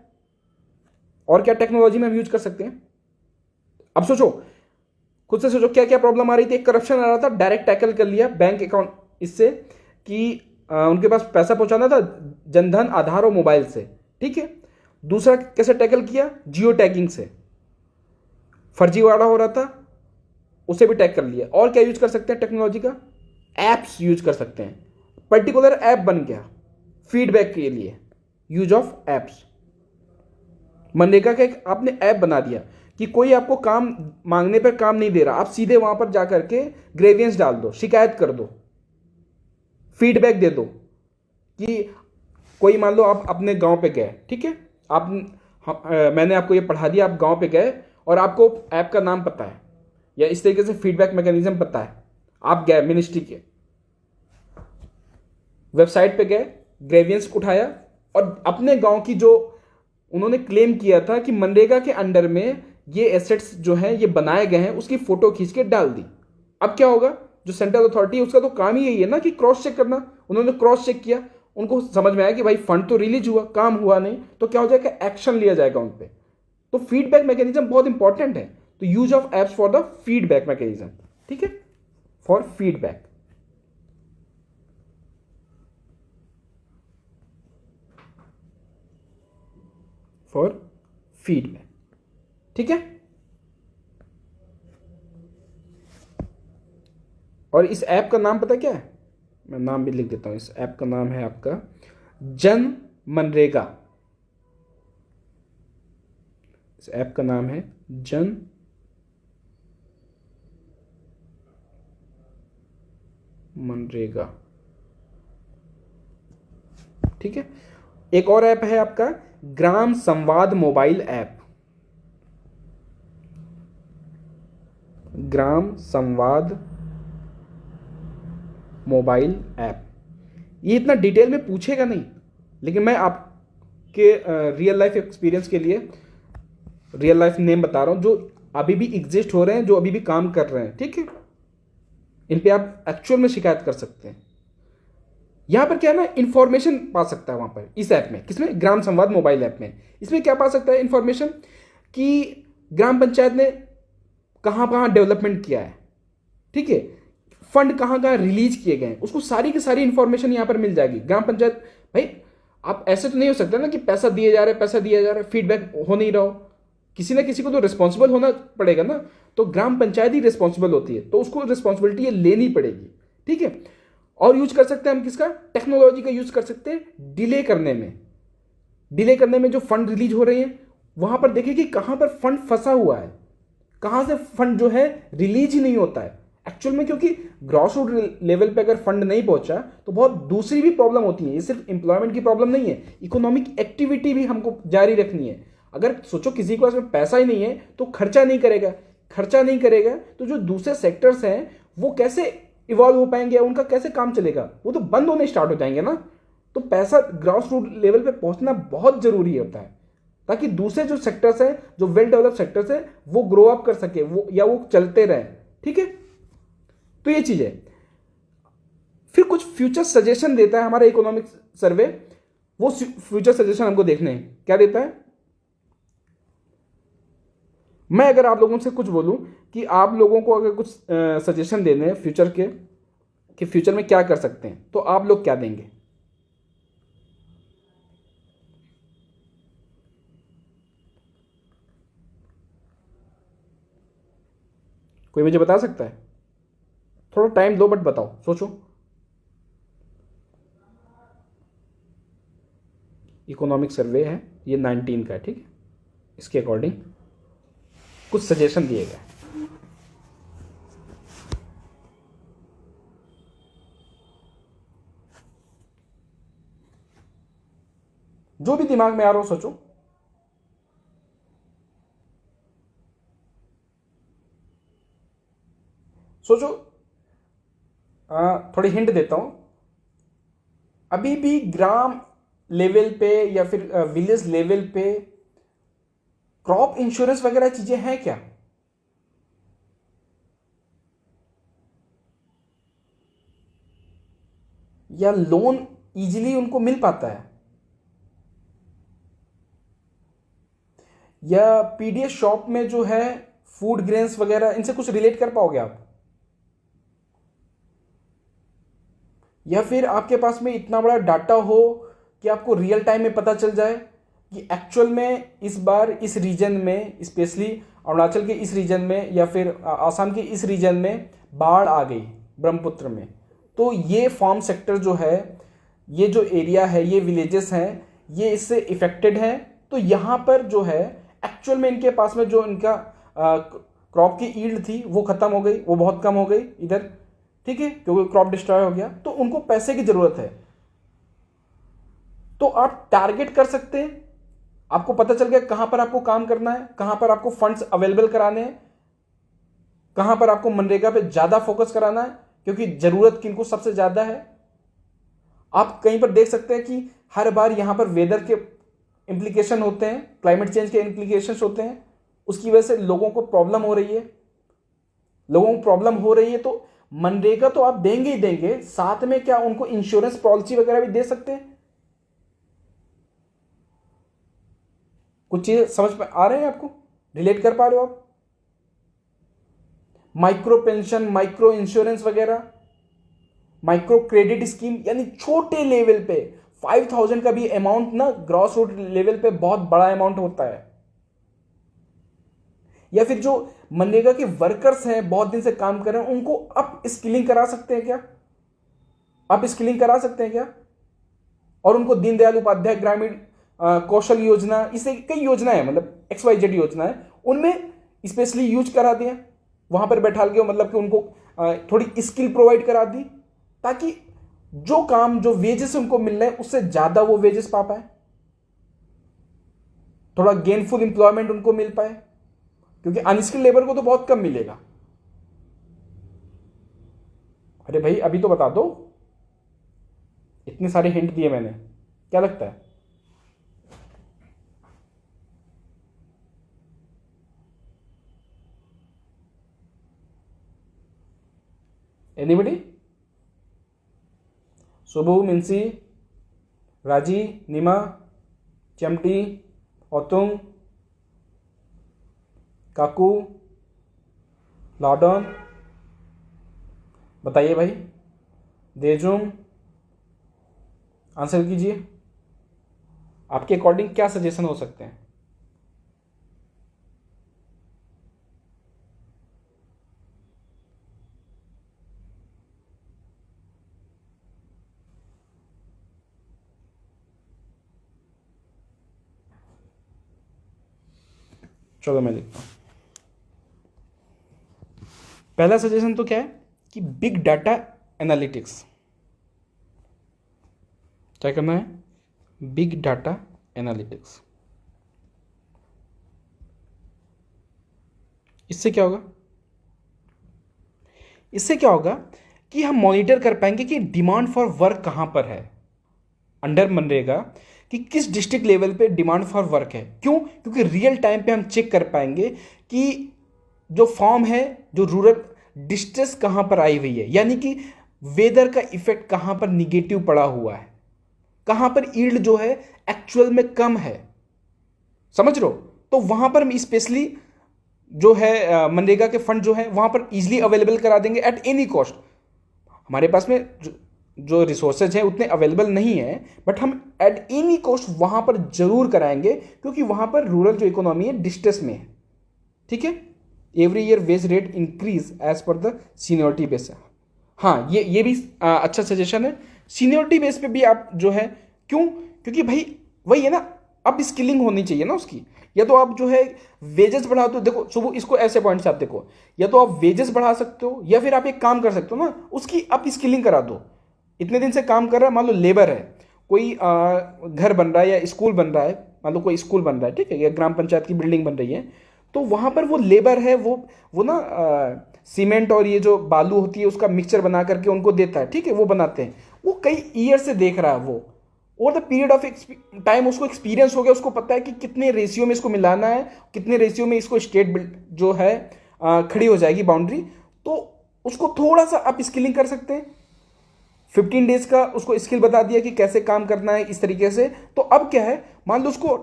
और क्या टेक्नोलॉजी में हम यूज कर सकते हैं। अब सोचो, खुद से सोचो क्या क्या प्रॉब्लम आ रही थी। एक करप्शन आ रहा था, डायरेक्ट टैकल कर लिया बैंक अकाउंट इससे, कि उनके पास पैसा पहुंचाना था जनधन, आधार और मोबाइल से, ठीक है। दूसरा कैसे टैकल किया, जियो टैगिंग से, फर्जीवाड़ा हो रहा था उसे भी टैग कर लिया। और क्या यूज कर सकते हैं टेक्नोलॉजी का, एप्स यूज कर सकते हैं, पर्टिकुलर ऐप बन गया फीडबैक के लिए, यूज ऑफ एप्स। मनरेगा का एक आपने ऐप बना दिया कि कोई आपको काम मांगने पर काम नहीं दे रहा, आप सीधे वहां पर जाकर के ग्रेवियंस डाल दो, शिकायत कर दो, फीडबैक दे दो। कि कोई मान लो आप अपने गांव पे गए, ठीक है, मैंने आपको ये पढ़ा दिया, आप गांव पे गए और आपको ऐप का नाम पता है या इस तरीके से फीडबैक मैकेनिज्म पता है, आप गए मिनिस्ट्री के वेबसाइट पे गए, ग्रेवियंस उठाया और अपने गांव की जो उन्होंने क्लेम किया था कि मनरेगा के अंडर में ये एसेट्स जो हैं ये बनाए गए हैं, उसकी फोटो खींच के डाल दी। अब क्या होगा, जो सेंट्रल अथॉरिटी है उसका तो काम ही यही है ना कि क्रॉस चेक करना। उन्होंने क्रॉस चेक किया, उनको समझ में आया कि भाई फंड तो रिलीज हुआ, काम हुआ नहीं, तो क्या हो जाएगा, एक्शन लिया जाएगा उन पर। तो फीडबैक मैकेनिज्म बहुत इंपॉर्टेंट है। तो use of apps for the feedback mechanism, ठीक है, फॉर फीडबैक। फॉर फीडबैक, ठीक है। और इस ऐप का नाम पता क्या है, मैं नाम भी लिख देता हूं। इस ऐप का नाम है आपका जन मनरेगा। इस ऐप का नाम है जन मनरेगा, ठीक है। एक और ऐप है आपका ग्राम संवाद मोबाइल ऐप, ग्राम संवाद मोबाइल ऐप। ये इतना डिटेल में पूछेगा नहीं, लेकिन मैं आपके रियल लाइफ एक्सपीरियंस के लिए रियल लाइफ नेम बता रहा हूं जो अभी भी एग्जिस्ट हो रहे हैं, जो अभी भी काम कर रहे हैं, ठीक है। इन पे आप एक्चुअल में शिकायत कर सकते हैं। यहां पर क्या है ना, इंफॉर्मेशन पा सकता है वहां पर इस ऐप में। किसमें, ग्राम संवाद मोबाइल ऐप में। इसमें क्या पा सकता है इंफॉर्मेशन, कि ग्राम पंचायत ने कहां कहां डेवलपमेंट किया है, ठीक है, फंड कहां कहां रिलीज किए गए, उसको सारी की सारी इंफॉर्मेशन यहां पर मिल जाएगी। ग्राम पंचायत, भाई आप ऐसे तो नहीं हो सकता ना कि पैसा दिए जा रहे हैं, फीडबैक हो नहीं रहा हो, किसी ना किसी को तो रिस्पॉन्सिबल होना पड़ेगा ना। तो ग्राम पंचायत ही रिस्पॉन्सिबल होती है, तो उसको रिस्पॉन्सिबिलिटी ये लेनी पड़ेगी, ठीक है। और यूज कर सकते हैं हम किसका, टेक्नोलॉजी का यूज कर सकते हैं डिले करने में। जो फंड रिलीज हो रहे हैं वहां पर देखिए कि कहां पर फंड फंसा हुआ है, कहां से फंड जो है रिलीज ही नहीं होता है, एक्चुअल में क्योंकि ग्रॉस रूट लेवल पे अगर फंड नहीं पहुंचा तो बहुत दूसरी भी प्रॉब्लम होती है। ये सिर्फ एम्प्लॉयमेंट की प्रॉब्लम नहीं है, इकोनॉमिक एक्टिविटी भी हमको जारी रखनी है। अगर सोचो किसी के पास में पैसा ही नहीं है तो खर्चा नहीं करेगा, खर्चा नहीं करेगा तो जो दूसरे सेक्टर्स हैं वो कैसे इवॉल्व हो पाएंगे, उनका कैसे काम चलेगा, वो तो बंद होने स्टार्ट हो जाएंगे ना। तो पैसा ग्रॉस रूट लेवल पे पहुंचना बहुत जरूरी होता है ताकि दूसरे जो सेक्टर्स हैं, जो वेल डेवलप सेक्टर्स हैं, वो ग्रो अप कर सके, वो या वो चलते रहें। ठीक है, तो ये चीज है। फिर कुछ फ्यूचर सजेशन देता है हमारा इकोनॉमिक सर्वे। वो फ्यूचर सजेशन हमको देखने हैं, क्या देता है। मैं अगर आप लोगों से कुछ बोलूं कि आप लोगों को अगर कुछ सजेशन देने हैं फ्यूचर के, कि फ्यूचर में क्या कर सकते हैं, तो आप लोग क्या देंगे। कोई मुझे बता सकता है। थोड़ा टाइम दो बट बताओ, सोचो। इकोनॉमिक सर्वे है ये 19 का है, ठीक है। इसके अकॉर्डिंग कुछ सजेशन दिए गए। जो भी दिमाग में आ रहा हो सोचो। सोचो। थोड़ी हिंट देता हूं। अभी भी ग्राम लेवल पे या फिर विलेज लेवल पे क्रॉप इंश्योरेंस वगैरह चीजें हैं क्या। या लोन इजीली उनको मिल पाता है, या पीडीएस शॉप में जो है फूड ग्रेन्स वगैरह, इनसे कुछ रिलेट कर पाओगे आप। या फिर आपके पास में इतना बड़ा डाटा हो कि आपको रियल टाइम में पता चल जाए कि एक्चुअल में इस बार इस रीजन में, स्पेशली अरुणाचल के इस रीजन में या फिर आसाम के इस रीजन में बाढ़ आ गई ब्रह्मपुत्र में, तो ये फार्म सेक्टर जो है, ये जो एरिया है, ये विलेजेस हैं, ये इससे इफेक्टेड हैं। तो यहाँ पर जो है एक्चुअल में इनके पास में जो इनका क्रॉप की ईल्ड थी वो खत्म हो गई, वो बहुत कम हो गई इधर, ठीक है, क्योंकि क्रॉप डिस्ट्रॉय हो गया, तो उनको पैसे की जरूरत है। तो आप टारगेट कर सकते हैं, आपको पता चल गया कहां पर आपको काम करना है, कहां पर आपको फंड्स अवेलेबल कराने हैं, कहां पर आपको मनरेगा पे ज्यादा फोकस कराना है, क्योंकि जरूरत किनको सबसे ज्यादा है। आप कहीं पर देख सकते हैं कि हर बार यहां पर वेदर के इंप्लीकेशन होते हैं, क्लाइमेट चेंज के इंप्लीकेशन होते हैं, उसकी वजह से लोगों को प्रॉब्लम हो रही है। लोगों को प्रॉब्लम हो रही है तो मनरेगा तो आप देंगे ही देंगे, साथ में क्या उनको इंश्योरेंस पॉलिसी वगैरह भी दे सकते हैं। कुछ चीजें समझ में आ रहे हैं आपको, रिलेट कर पा रहे हो आप। माइक्रो पेंशन, माइक्रो इंश्योरेंस वगैरह, माइक्रो क्रेडिट स्कीम, यानी छोटे लेवल पे 5,000 का भी अमाउंट ना ग्रॉस रूट लेवल पे बहुत बड़ा अमाउंट होता है। या फिर जो मनरेगा के वर्कर्स हैं, बहुत दिन से काम कर रहे हैं, उनको अप स्किलिंग करा सकते हैं क्या, अप स्किलिंग करा सकते हैं क्या। और उनको दीनदयाल उपाध्याय ग्रामीण कौशल योजना, इसे कई योजना है, मतलब XYZ योजना है, उनमें स्पेशली यूज करा दिया, वहां पर बैठा के, मतलब कि उनको थोड़ी स्किल प्रोवाइड करा दी, ताकि जो काम, जो वेजेस उनको मिल रहे हैं उससे ज्यादा वो वेजेस पा पाए, थोड़ा गेनफुल इंप्लॉयमेंट उनको मिल पाए, क्योंकि अनस्किल्ड लेबर को तो बहुत कम मिलेगा। अरे भाई अभी तो बता दो, इतने सारे हिंट दिए मैंने, क्या लगता है। एनीबडी। सुबु, मिंसी, राजी, निमा, चमटी, ओतुंग, काकू, लॉडन, बताइए भाई, देजुम, आंसर कीजिए। आपके अकॉर्डिंग क्या सजेशन हो सकते हैं। चलो मैं लिखता हूँ। पहला सजेशन तो क्या है कि बिग डाटा एनालिटिक्स, क्या करना है, बिग डाटा एनालिटिक्स। इससे क्या होगा, इससे क्या होगा कि हम मॉनिटर कर पाएंगे कि डिमांड फॉर वर्क कहां पर है अंडर मनरेगा, कि किस डिस्ट्रिक्ट लेवल पे डिमांड फॉर वर्क है। क्यों? क्योंकि रियल टाइम पे हम चेक कर पाएंगे कि जो फॉर्म है, जो रूरल डिस्ट्रेस कहां पर आई हुई है, यानी कि वेदर का इफेक्ट कहां पर निगेटिव पड़ा हुआ है, कहां पर ईल्ड जो है एक्चुअल में कम है, समझ रहे हो। तो वहां पर हम स्पेशली जो है मनरेगा के फंड जो है वहां पर इजीली अवेलेबल करा देंगे एट एनी कॉस्ट। हमारे पास में जो रिसोर्सेज हैं उतने अवेलेबल नहीं है, बट हम एट एनी कॉस्ट वहां पर जरूर कराएंगे, क्योंकि वहां पर रूरल जो इकोनॉमी है डिस्ट्रेस में है। ठीक है, every year wage rate increase as per the seniority base. हाँ, ये भी अच्छा सजेशन है। सीनियोरिटी बेस पे भी आप जो है, क्यों? क्योंकि भाई वही है ना, अब स्किलिंग होनी चाहिए ना उसकी। या तो आप जो है वेजेस बढ़ा दो, देखो सुबह इसको ऐसे पॉइंट से आप देखो, या तो आप वेजेस बढ़ा सकते हो, या फिर आप एक काम कर सकते हो ना, उसकी अप स्किलिंग करा दो। इतने दिन से काम कर रहा है, मान लो लेबर है, कोई घर बन रहा है या स्कूल बन रहा है, मान लो कोई स्कूल बन रहा है, ठीक है, या ग्राम पंचायत की बिल्डिंग बन रही है, तो वहां पर वो लेबर है, वो ना सीमेंट और ये जो बालू होती है उसका मिक्सचर बना करके उनको देता है, ठीक है, वो बनाते हैं। वो कई ईयर से देख रहा है, वो over the period of time उसको एक्सपीरियंस हो गया, उसको पता है कि कितने रेशियो में इसको मिलाना है, कितने रेशियो में इसको स्टेट जो है खड़ी हो जाएगी बाउंड्री। तो उसको थोड़ा सा आप स्किलिंग कर सकते हैं। 15 डेज का उसको स्किल बता दिया कि कैसे काम करना है इस तरीके से। तो अब क्या है, मान लो उसको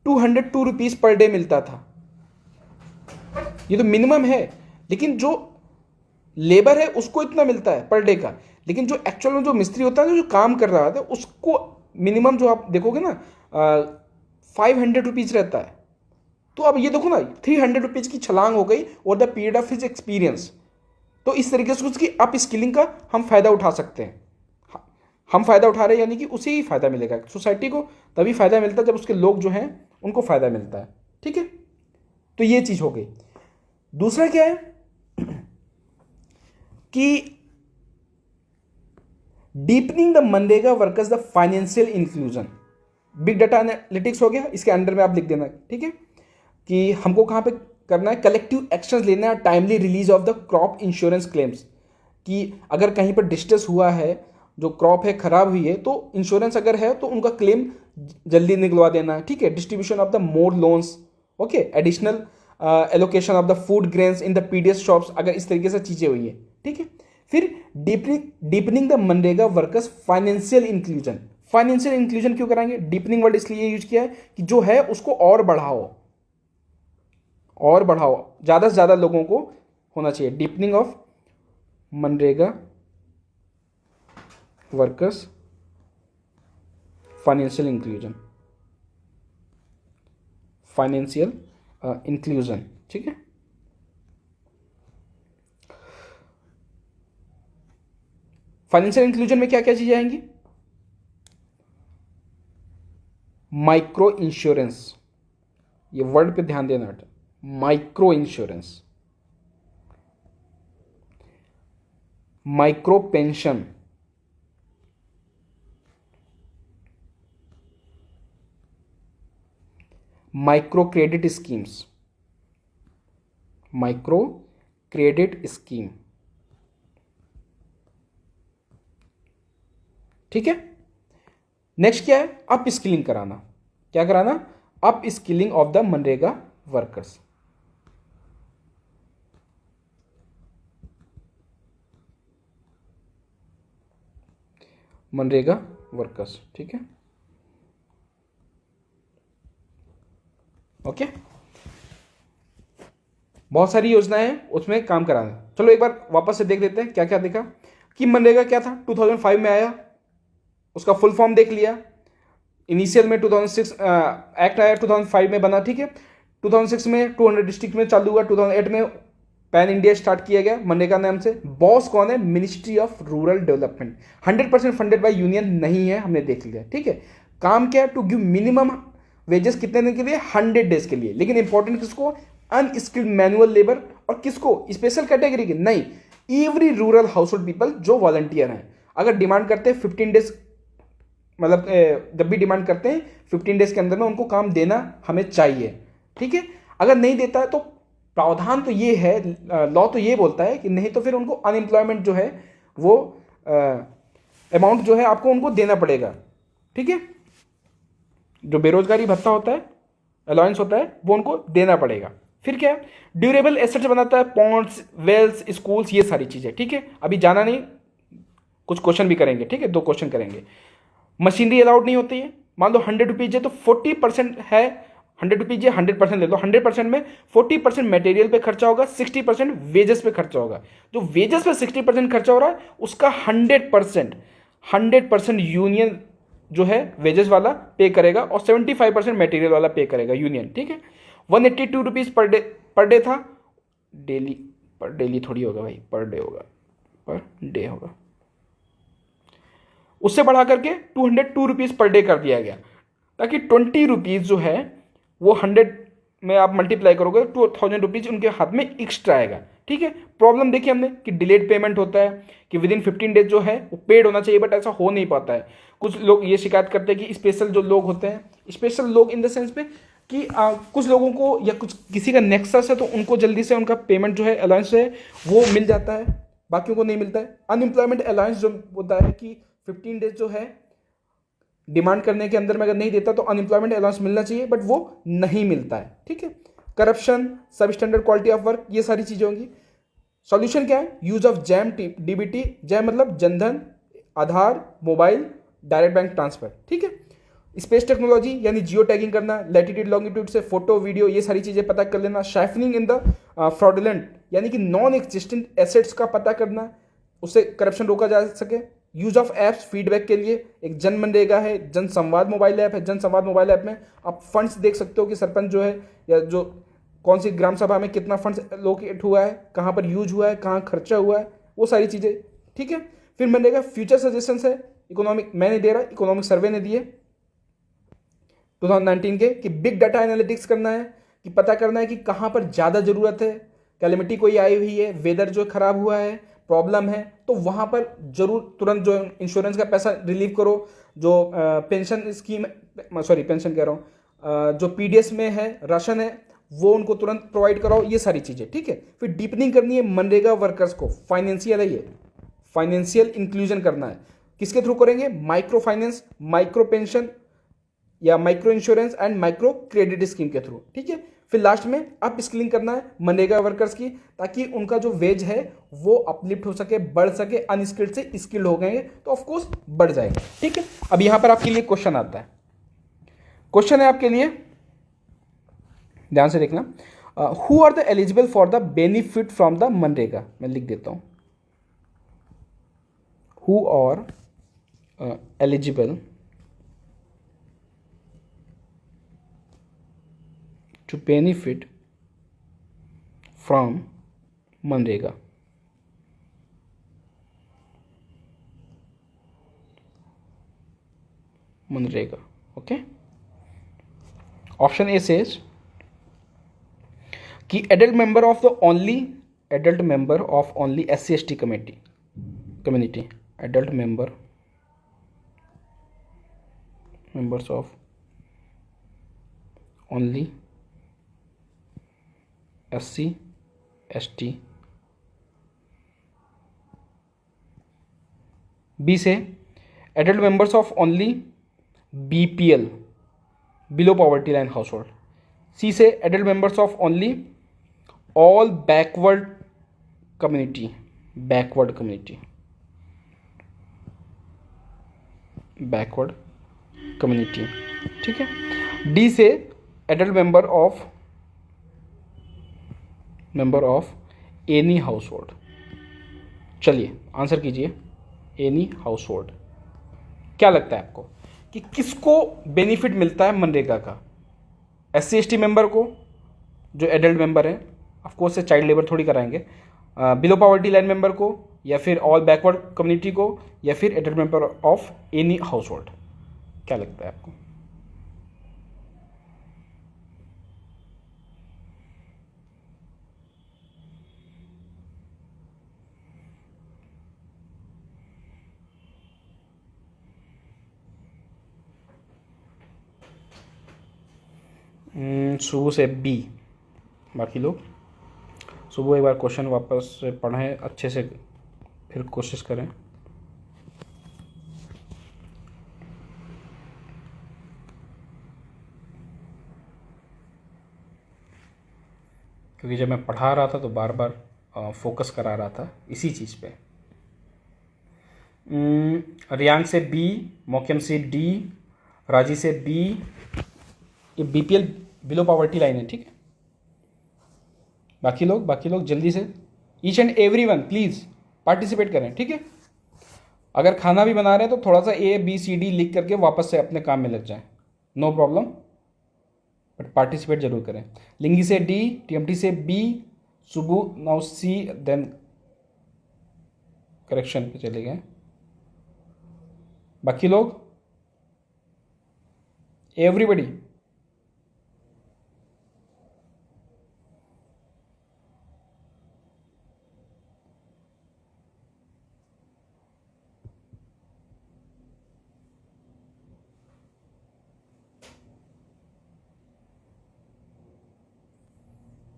202 रुपीज पर डे मिलता था, ये तो मिनिमम है, लेकिन जो लेबर है उसको इतना मिलता है पर डे का, लेकिन जो एक्चुअल में जो मिस्त्री होता है जो काम कर रहा था उसको मिनिमम जो आप देखोगे ना 500 रुपीज रहता है। तो अब ये देखो ना 300 रुपीज की छलांग हो गई और the period of his experience. तो इस तरीके से उसकी अप स्किलिंग का हम फायदा उठा सकते हैं। हम फायदा उठा रहे हैं, यानी कि उसे ही फायदा मिलेगा, सोसाइटी को तभी फायदा मिलता है जब उसके लोग जो हैं उनको फायदा मिलता है। ठीक है, तो ये चीज हो गई। दूसरा क्या है कि deepening the MNREGA workers the financial inclusion. Big data analytics हो गया, इसके अंडर में आप लिख देना, ठीक है, कि हमको कहां पे करना है, कलेक्टिव एक्शंस लेना है, timely release of the crop insurance claims. कि अगर कहीं पर डिस्ट्रेस हुआ है, जो क्रॉप है खराब हुई है, तो इंश्योरेंस अगर है तो उनका क्लेम जल्दी निकलवा देना है। ठीक है, distribution of the more loans, okay, additional allocation of the food grains in the PDS shops, अगर इस तरीके से चीजें हुई है। ठीक है, फिर deepening the MNREGA workers financial inclusion. Financial inclusion क्यों कराएंगे? डीपनिंग वर्ड इसलिए यूज किया है कि जो है उसको और बढ़ाओ, और बढ़ाओ, ज्यादा से ज्यादा लोगों को होना चाहिए। Deepening of MNREGA workers financial inclusion, financial inclusion. ठीक है, फाइनेंशियल इंक्लूजन में क्या क्या चीजें आएंगी? माइक्रो इंश्योरेंस, ये वर्ड पे ध्यान देना, micro insurance, micro pension, micro credit schemes, micro credit scheme. ठीक है, नेक्स्ट क्या है? अप स्किलिंग कराना। क्या कराना? Up skilling of the MNREGA workers. MNREGA workers, ठीक है, ओके। बहुत सारी योजनाएं हैं, उसमें काम कराना। चलो एक बार वापस से देख लेते हैं क्या क्या देखा। कि मनरेगा क्या था, 2005 में आया, उसका फुल फॉर्म देख लिया। इनिशियल में 2006 एक्ट आया, 2005 में बना, ठीक है। 2006 में 200 डिस्ट्रिक्ट में चालू हुआ, 2008 में पैन इंडिया स्टार्ट किया गया मनरेगा नाम से। बॉस कौन है? Ministry of rural development. 100% funded by union नहीं है, हमने देख लिया, ठीक है। काम क्या है? टू गिव मिनिमम वेजेस कितने दिन के लिए? 100 डेज के लिए। लेकिन इंपॉर्टेंट किसको? अनस्किल्ड मैनुअल लेबर, और किसको, स्पेशल कैटेगरी के नहीं, every rural household people जो वॉलंटियर हैं। अगर डिमांड करते हैं 15 डेज, मतलब जब भी डिमांड करते हैं 15 डेज के अंदर में उनको काम देना हमें चाहिए, ठीक है। अगर नहीं देता है तो प्रावधान तो ये है, लॉ तो ये बोलता है कि नहीं तो फिर उनको अनएम्प्लॉयमेंट जो है वो अमाउंट जो है आपको उनको देना पड़ेगा, ठीक है। जो बेरोजगारी भत्ता होता है, अलाउंस होता है, वो उनको देना पड़ेगा। फिर क्या है, ड्यूरेबल एसेट्स बनाता है, पॉन्ड्स, वेल्स, स्कूल्स, ये सारी चीज़ें, ठीक है। अभी जाना नहीं, कुछ क्वेश्चन भी करेंगे, ठीक है, 2 क्वेश्चन करेंगे। मशीनरी अलाउड नहीं होती है, मान लो 100 रुपीज़ है तो 40% है, 100 रुपीज़ है 100% ले लो, 100% में 40% मटेरियल पे खर्चा होगा, 60% वेजेस पे खर्चा होगा। जो वेजेस पे 60% खर्चा हो रहा है उसका 100% यूनियन जो है वेजेस वाला पे करेगा, और 75% मटेरियल वाला पे करेगा यूनियन, ठीक है। 182 रुपीज़ पर डे था, डेली, पर डेली थोड़ी होगा भाई, पर डे होगा, पर डे होगा, उससे बढ़ा करके 202 रुपीज़ पर डे कर दिया गया, ताकि 20 रुपीज़ जो है वो 100 में आप मल्टीप्लाई करोगे तो 2000 रुपीज़ उनके हाथ में एक्स्ट्रा आएगा, ठीक है। प्रॉब्लम देखिए हमने कि डिलेड पेमेंट होता है, कि विद इन 15 डेज जो है वो पेड होना चाहिए, बट ऐसा हो नहीं पाता है। कुछ लोग ये शिकायत करते हैं कि स्पेशल जो लोग होते हैं, स्पेशल लोग इन द सेंस पे कि कुछ लोगों को या कुछ किसी का नेक्सस है तो उनको जल्दी से उनका पेमेंट जो है अलाउंस है वो मिल जाता है, बाकियों को नहीं मिलता है। अनएम्प्लॉयमेंट अलाउंस जो होता है कि 15 डेज जो है डिमांड करने के अंदर में अगर नहीं देता तो अनएम्प्लॉयमेंट अलाउंस मिलना चाहिए, बट वो नहीं मिलता है, ठीक है। करप्शन, सब स्टैंडर्ड क्वालिटी ऑफ वर्क, ये सारी चीज़ें होंगी। सॉल्यूशन क्या है, use of jam DBT, jam मतलब जनधन, आधार, मोबाइल, डायरेक्ट बैंक ट्रांसफर, ठीक है। स्पेस टेक्नोलॉजी यानी जियो टैगिंग करना, लैटिट्यूड लॉन्गिट्यूड से फोटो वीडियो ये सारी चीज़ें पता कर लेना। शाइफनिंग इन द फ्रॉडुलेंट यानी कि नॉन एग्जिस्टेंट एसेट्स का पता करना, उससे करप्शन रोका जा सके। यूज ऑफ एप्स फीडबैक के लिए, एक जन मनरेगा है, जन संवाद मोबाइल ऐप है, जन संवाद मोबाइल ऐप में आप फंड्स देख सकते हो कि सरपंच जो है या जो कौन सी ग्राम सभा में कितना फंड्स एलोकेट हुआ है, कहाँ पर यूज हुआ है, कहाँ खर्चा हुआ है, वो सारी चीज़ें, ठीक है। फिर मनरेगा फ्यूचर सजेशंस है, इकोनॉमिक मैं नहीं दे रहा, इकोनॉमिक सर्वे ने दिए 2019 के, कि बिग डाटा एनालिटिक्स करना है, कि पता करना है कि कहाँ पर ज़्यादा ज़रूरत है, कैलेमिटी कोई आई हुई है, वेदर जो खराब हुआ है, प्रॉब्लम है, तो वहाँ पर जरूर तुरंत जो इंश्योरेंस का पैसा रिलीव करो, जो पेंशन स्कीम, सॉरी पेंशन कह रहा हूँ, जो पीडीएस में है राशन है वो उनको तुरंत प्रोवाइड कराओ, ये सारी चीज़ें, ठीक है। फिर डीपनिंग करनी है मनरेगा वर्कर्स को, फाइनेंशियल है ये, फाइनेंशियल इंक्लूजन करना है। किसके थ्रू करेंगे, माइक्रो फाइनेंस, माइक्रो पेंशन या micro insurance and micro credit scheme के थ्रू, ठीक है। फिर लास्ट में अप स्किलिंग करना है मनरेगा वर्कर्स की, ताकि उनका जो वेज है वो अपलिफ्ट हो सके, बढ़ सके, अनस्किल्ड से स्किल्ड हो गए तो ऑफकोर्स बढ़ जाएगा, ठीक है। अब यहां पर आपके लिए क्वेश्चन आता है, क्वेश्चन है आपके लिए, ध्यान से देखना। Who are the eligible for the benefit from the MNREGA, मैं लिख देता हूं, who are eligible to benefit from MNREGA. MNREGA, okay. Option A says कि adult member of the only, adult member of only SC/ST community, adult members of only SC/ST। B से adult members of only BPL, below poverty line household. C से adult members of only all backward community, backward community, backward community, ठीक है। D से adult member of any house hold. चलिए answer कीजिए, any house hold. क्या लगता है आपको कि किसको बेनिफिट मिलता है मनरेगा का, SC/ST मेंबर को जो एडल्ट मेंबर है, ऑफकोर्स से चाइल्ड लेबर थोड़ी कराएंगे, बिलो पॉवर्टी लाइन मेंबर को, या फिर ऑल बैकवर्ड कम्युनिटी को, या फिर adult member of any house hold. क्या लगता है आपको? शुरू से बी। बाकी लोग सुबह एक बार क्वेश्चन वापस से पढ़ें अच्छे से, फिर कोशिश करें। क्योंकि जब मैं पढ़ा रहा था तो बार बार फोकस करा रहा था इसी चीज़ पे। रियांग से बी, मोकेम से डी, राजी से बी। ये बीपीएल बिलो पॉवर्टी लाइन है, ठीक है। बाकी लोग जल्दी से, each and every one please participate करें, ठीक है। अगर खाना भी बना रहे हैं तो थोड़ा सा ABCD लिख करके वापस से अपने काम में लग जाएं, नो प्रॉब्लम, बट पार्टिसिपेट जरूर करें। लिंगी से D, TMT से B, Subu now C, then correction पे चले गए। बाकी लोग एवरीबडी,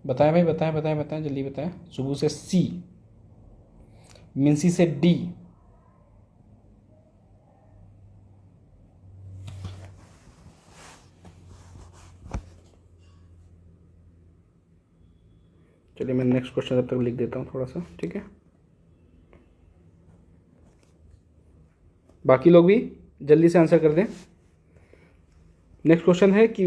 बताएं भाई, बताएं जल्दी बताएं। सुबह से C, मिंसी से D, चलिए मैं नेक्स्ट क्वेश्चन तब तक लिख देता हूँ थोड़ा सा, ठीक है। बाकी लोग भी जल्दी से आंसर कर दें। नेक्स्ट क्वेश्चन है कि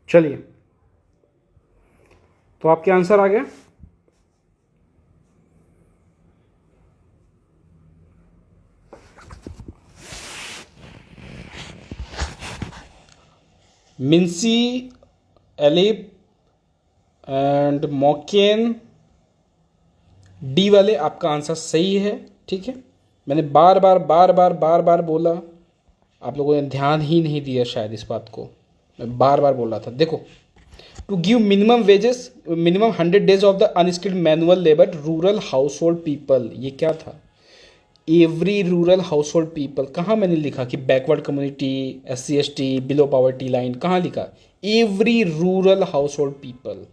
चलिए, तो आपके आंसर आ गए। मिंसी, एलिप एंड मोकेन, डी वाले आपका आंसर सही है, ठीक है। मैंने बार बार बोला, आप लोगों ने ध्यान ही नहीं दिया शायद इस बात को। मैं बार बार बोल रहा था, देखो, to give minimum wages, minimum 100 days of the unskilled manual labour rural household people. ये क्या था? Every rural household people. कहाँ मैंने लिखा कि backward community, SC ST, below poverty line? कहाँ लिखा? Every rural household people.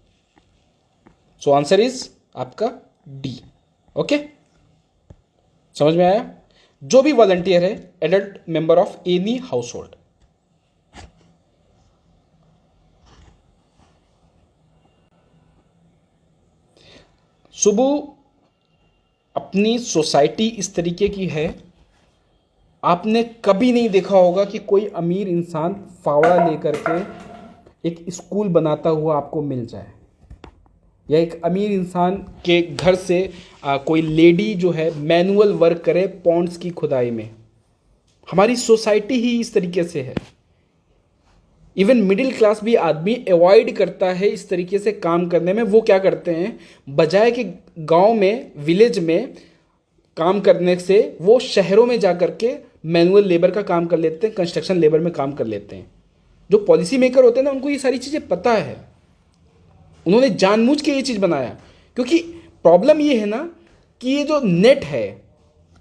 So answer is आपका डी। ओके, समझ में आया? जो भी वॉलंटियर है, adult member of any household. सुबह अपनी सोसाइटी इस तरीके की है, आपने कभी नहीं देखा होगा कि कोई अमीर इंसान फावड़ा लेकर के एक स्कूल बनाता हुआ आपको मिल जाए, या एक अमीर इंसान के घर से कोई लेडी जो है मैनुअल वर्क करे पॉन्ड्स की खुदाई में। हमारी सोसाइटी ही इस तरीके से है। इवन मिडिल क्लास भी आदमी अवॉइड करता है इस तरीके से काम करने में। वो क्या करते हैं, बजाय कि गांव में, विलेज में काम करने से वो शहरों में जा कर के मैनुअल लेबर का काम कर लेते हैं, कंस्ट्रक्शन लेबर में काम कर लेते हैं। जो पॉलिसी मेकर होते हैं ना, उनको ये सारी चीज़ें पता है, उन्होंने जानबूझ के ये चीज़ बनाया। क्योंकि प्रॉब्लम ये है ना कि ये जो नेट है,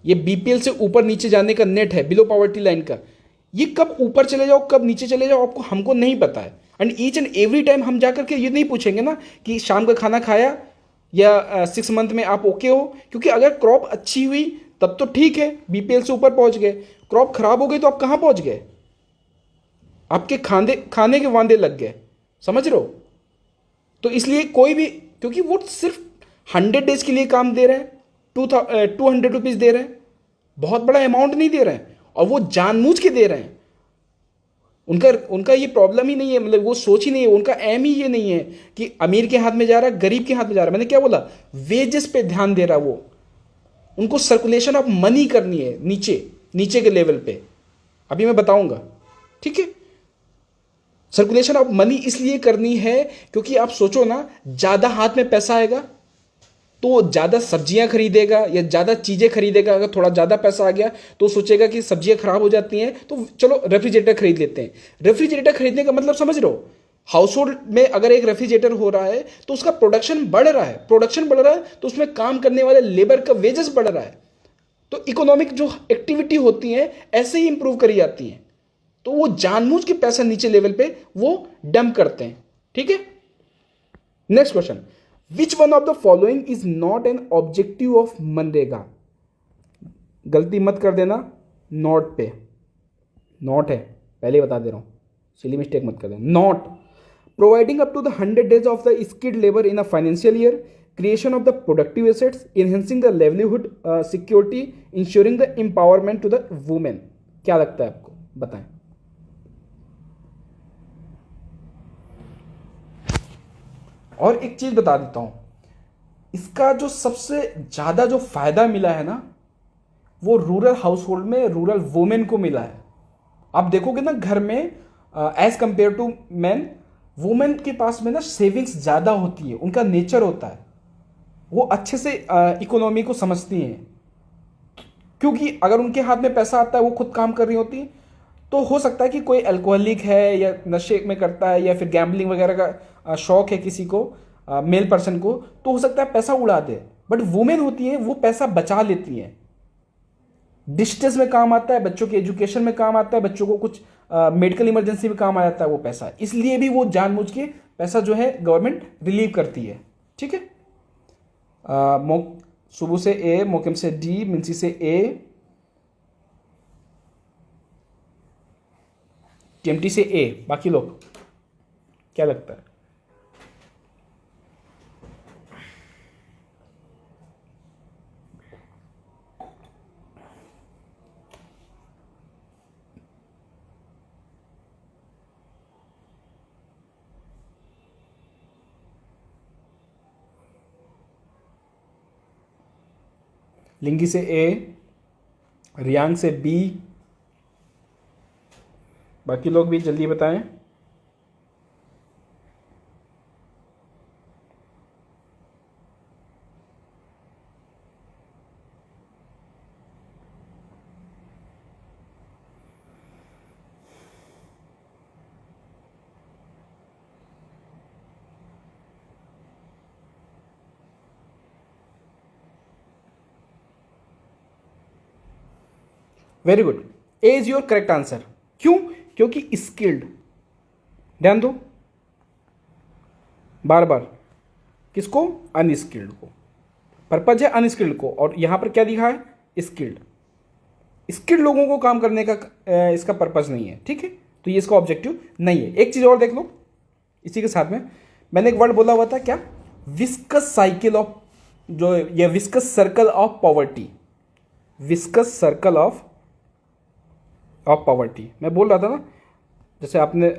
ये बीपीएल से ऊपर नीचे जाने का नेट है, बिलो पॉवर्टी लाइन का, ये कब ऊपर चले जाओ कब नीचे चले जाओ आपको, हमको नहीं पता है। And each and every time हम जा करके ये नहीं पूछेंगे ना कि शाम का खाना खाया या 6 मंथ में आप ओके हो। क्योंकि अगर क्रॉप अच्छी हुई तब तो ठीक है, बीपीएल से ऊपर पहुंच गए। क्रॉप खराब हो गई तो आप कहाँ पहुंच गए, आपके खाने के वांदे लग गए, समझ रहे हो। तो इसलिए कोई भी, क्योंकि वो सिर्फ 100 डेज के लिए काम दे रहे हैं, 200 रुपीज़ दे रहे हैं, बहुत बड़ा अमाउंट नहीं दे रहे हैं, और वो जानबूझ के दे रहे हैं। उनका ये प्रॉब्लम ही नहीं है, मतलब वो सोच ही नहीं है, उनका एम ही ये नहीं है कि अमीर के हाथ में जा रहा है गरीब के हाथ में जा रहा है। मैंने क्या बोला, वेजेस पे ध्यान दे रहा है वो। उनको सर्कुलेशन ऑफ मनी करनी है नीचे नीचे के लेवल पे, अभी मैं बताऊंगा, ठीक है। सर्कुलेशन ऑफ मनी इसलिए करनी है क्योंकि आप सोचो ना, ज़्यादा हाथ में पैसा आएगा तो ज़्यादा सब्जियां खरीदेगा या ज़्यादा चीज़ें खरीदेगा। अगर थोड़ा ज़्यादा पैसा आ गया तो सोचेगा कि सब्जियां खराब हो जाती हैं तो चलो रेफ्रिजरेटर खरीद लेते हैं। रेफ्रिजरेटर खरीदने का मतलब समझ रहे हो, हाउस होल्ड में अगर एक रेफ्रिजरेटर हो रहा है तो उसका प्रोडक्शन बढ़ रहा है, तो उसमें काम करने वाले लेबर का वेजेस बढ़ रहा है। तो इकोनॉमिक जो एक्टिविटी होती है ऐसे ही इंप्रूव करी जाती हैं। तो वो जानबूझ के पैसा नीचे लेवल पे वो डंप करते हैं, ठीक है। Next question, which one of the following is not an objective of MNREGA. गलती मत कर देना, नॉट पे नॉट है, पहले बता दे रहा हूं, सिली मिस्टेक मत कर देना। Not providing up to the 100 days of the skilled labour in a financial year, creation of the productive assets, enhancing the livelihood security, insuring the empowerment to the women. क्या लगता है आपको, बताएं। और एक चीज बता देता हूं, इसका जो सबसे ज्यादा जो फायदा मिला है ना, वो रूरल हाउस होल्ड में रूरल वुमेन को मिला है। आप देखोगे ना घर में, as compare to man, women के पास में ना सेविंग्स ज्यादा होती है, उनका नेचर होता है, वो अच्छे से इकोनॉमी को समझती हैं। क्योंकि अगर उनके हाथ में पैसा आता है, वो खुद काम कर रही होती है, तो हो सकता है कि कोई अल्कोहलिक है या नशे में करता है या फिर गैम्बलिंग वगैरह का शौक है किसी को, मेल पर्सन को, तो हो सकता है पैसा उड़ा दे। बट वुमेन होती है, वो पैसा बचा लेती हैं, डिस्ट्रेस में काम आता है, बच्चों के एजुकेशन में काम आता है, बच्चों को कुछ मेडिकल इमरजेंसी में काम आ जाता है वो पैसा। इसलिए भी वो जानबूझ के पैसा जो है गवर्नमेंट रिलीव करती है, ठीक है। सुबह से ए, मोकिम से डी, मिंसी से ए, टीएमटी से ए, बाकी लोग क्या लगता है। लिंगी से ए, रियांग से बी, बाकी लोग भी जल्दी बताएं। Very good, A is your correct answer. क्यों? क्योंकि स्किल्ड, ध्यान दो बार बार, किसको? अनस्किल्ड को। पर्पज है अनस्किल्ड को, और यहां पर क्या दिखा है? स्किल्ड। स्किल्ड लोगों को काम करने का इसका पर्पज नहीं है, ठीक है। तो ये इसका ऑब्जेक्टिव नहीं है। एक चीज और देख लो इसी के साथ में, मैंने एक वर्ड बोला हुआ था क्या? विस्कस साइकिल ऑफ जो ये viscous circle of poverty, viscous circle of poverty मैं बोल रहा था ना, जैसे आपने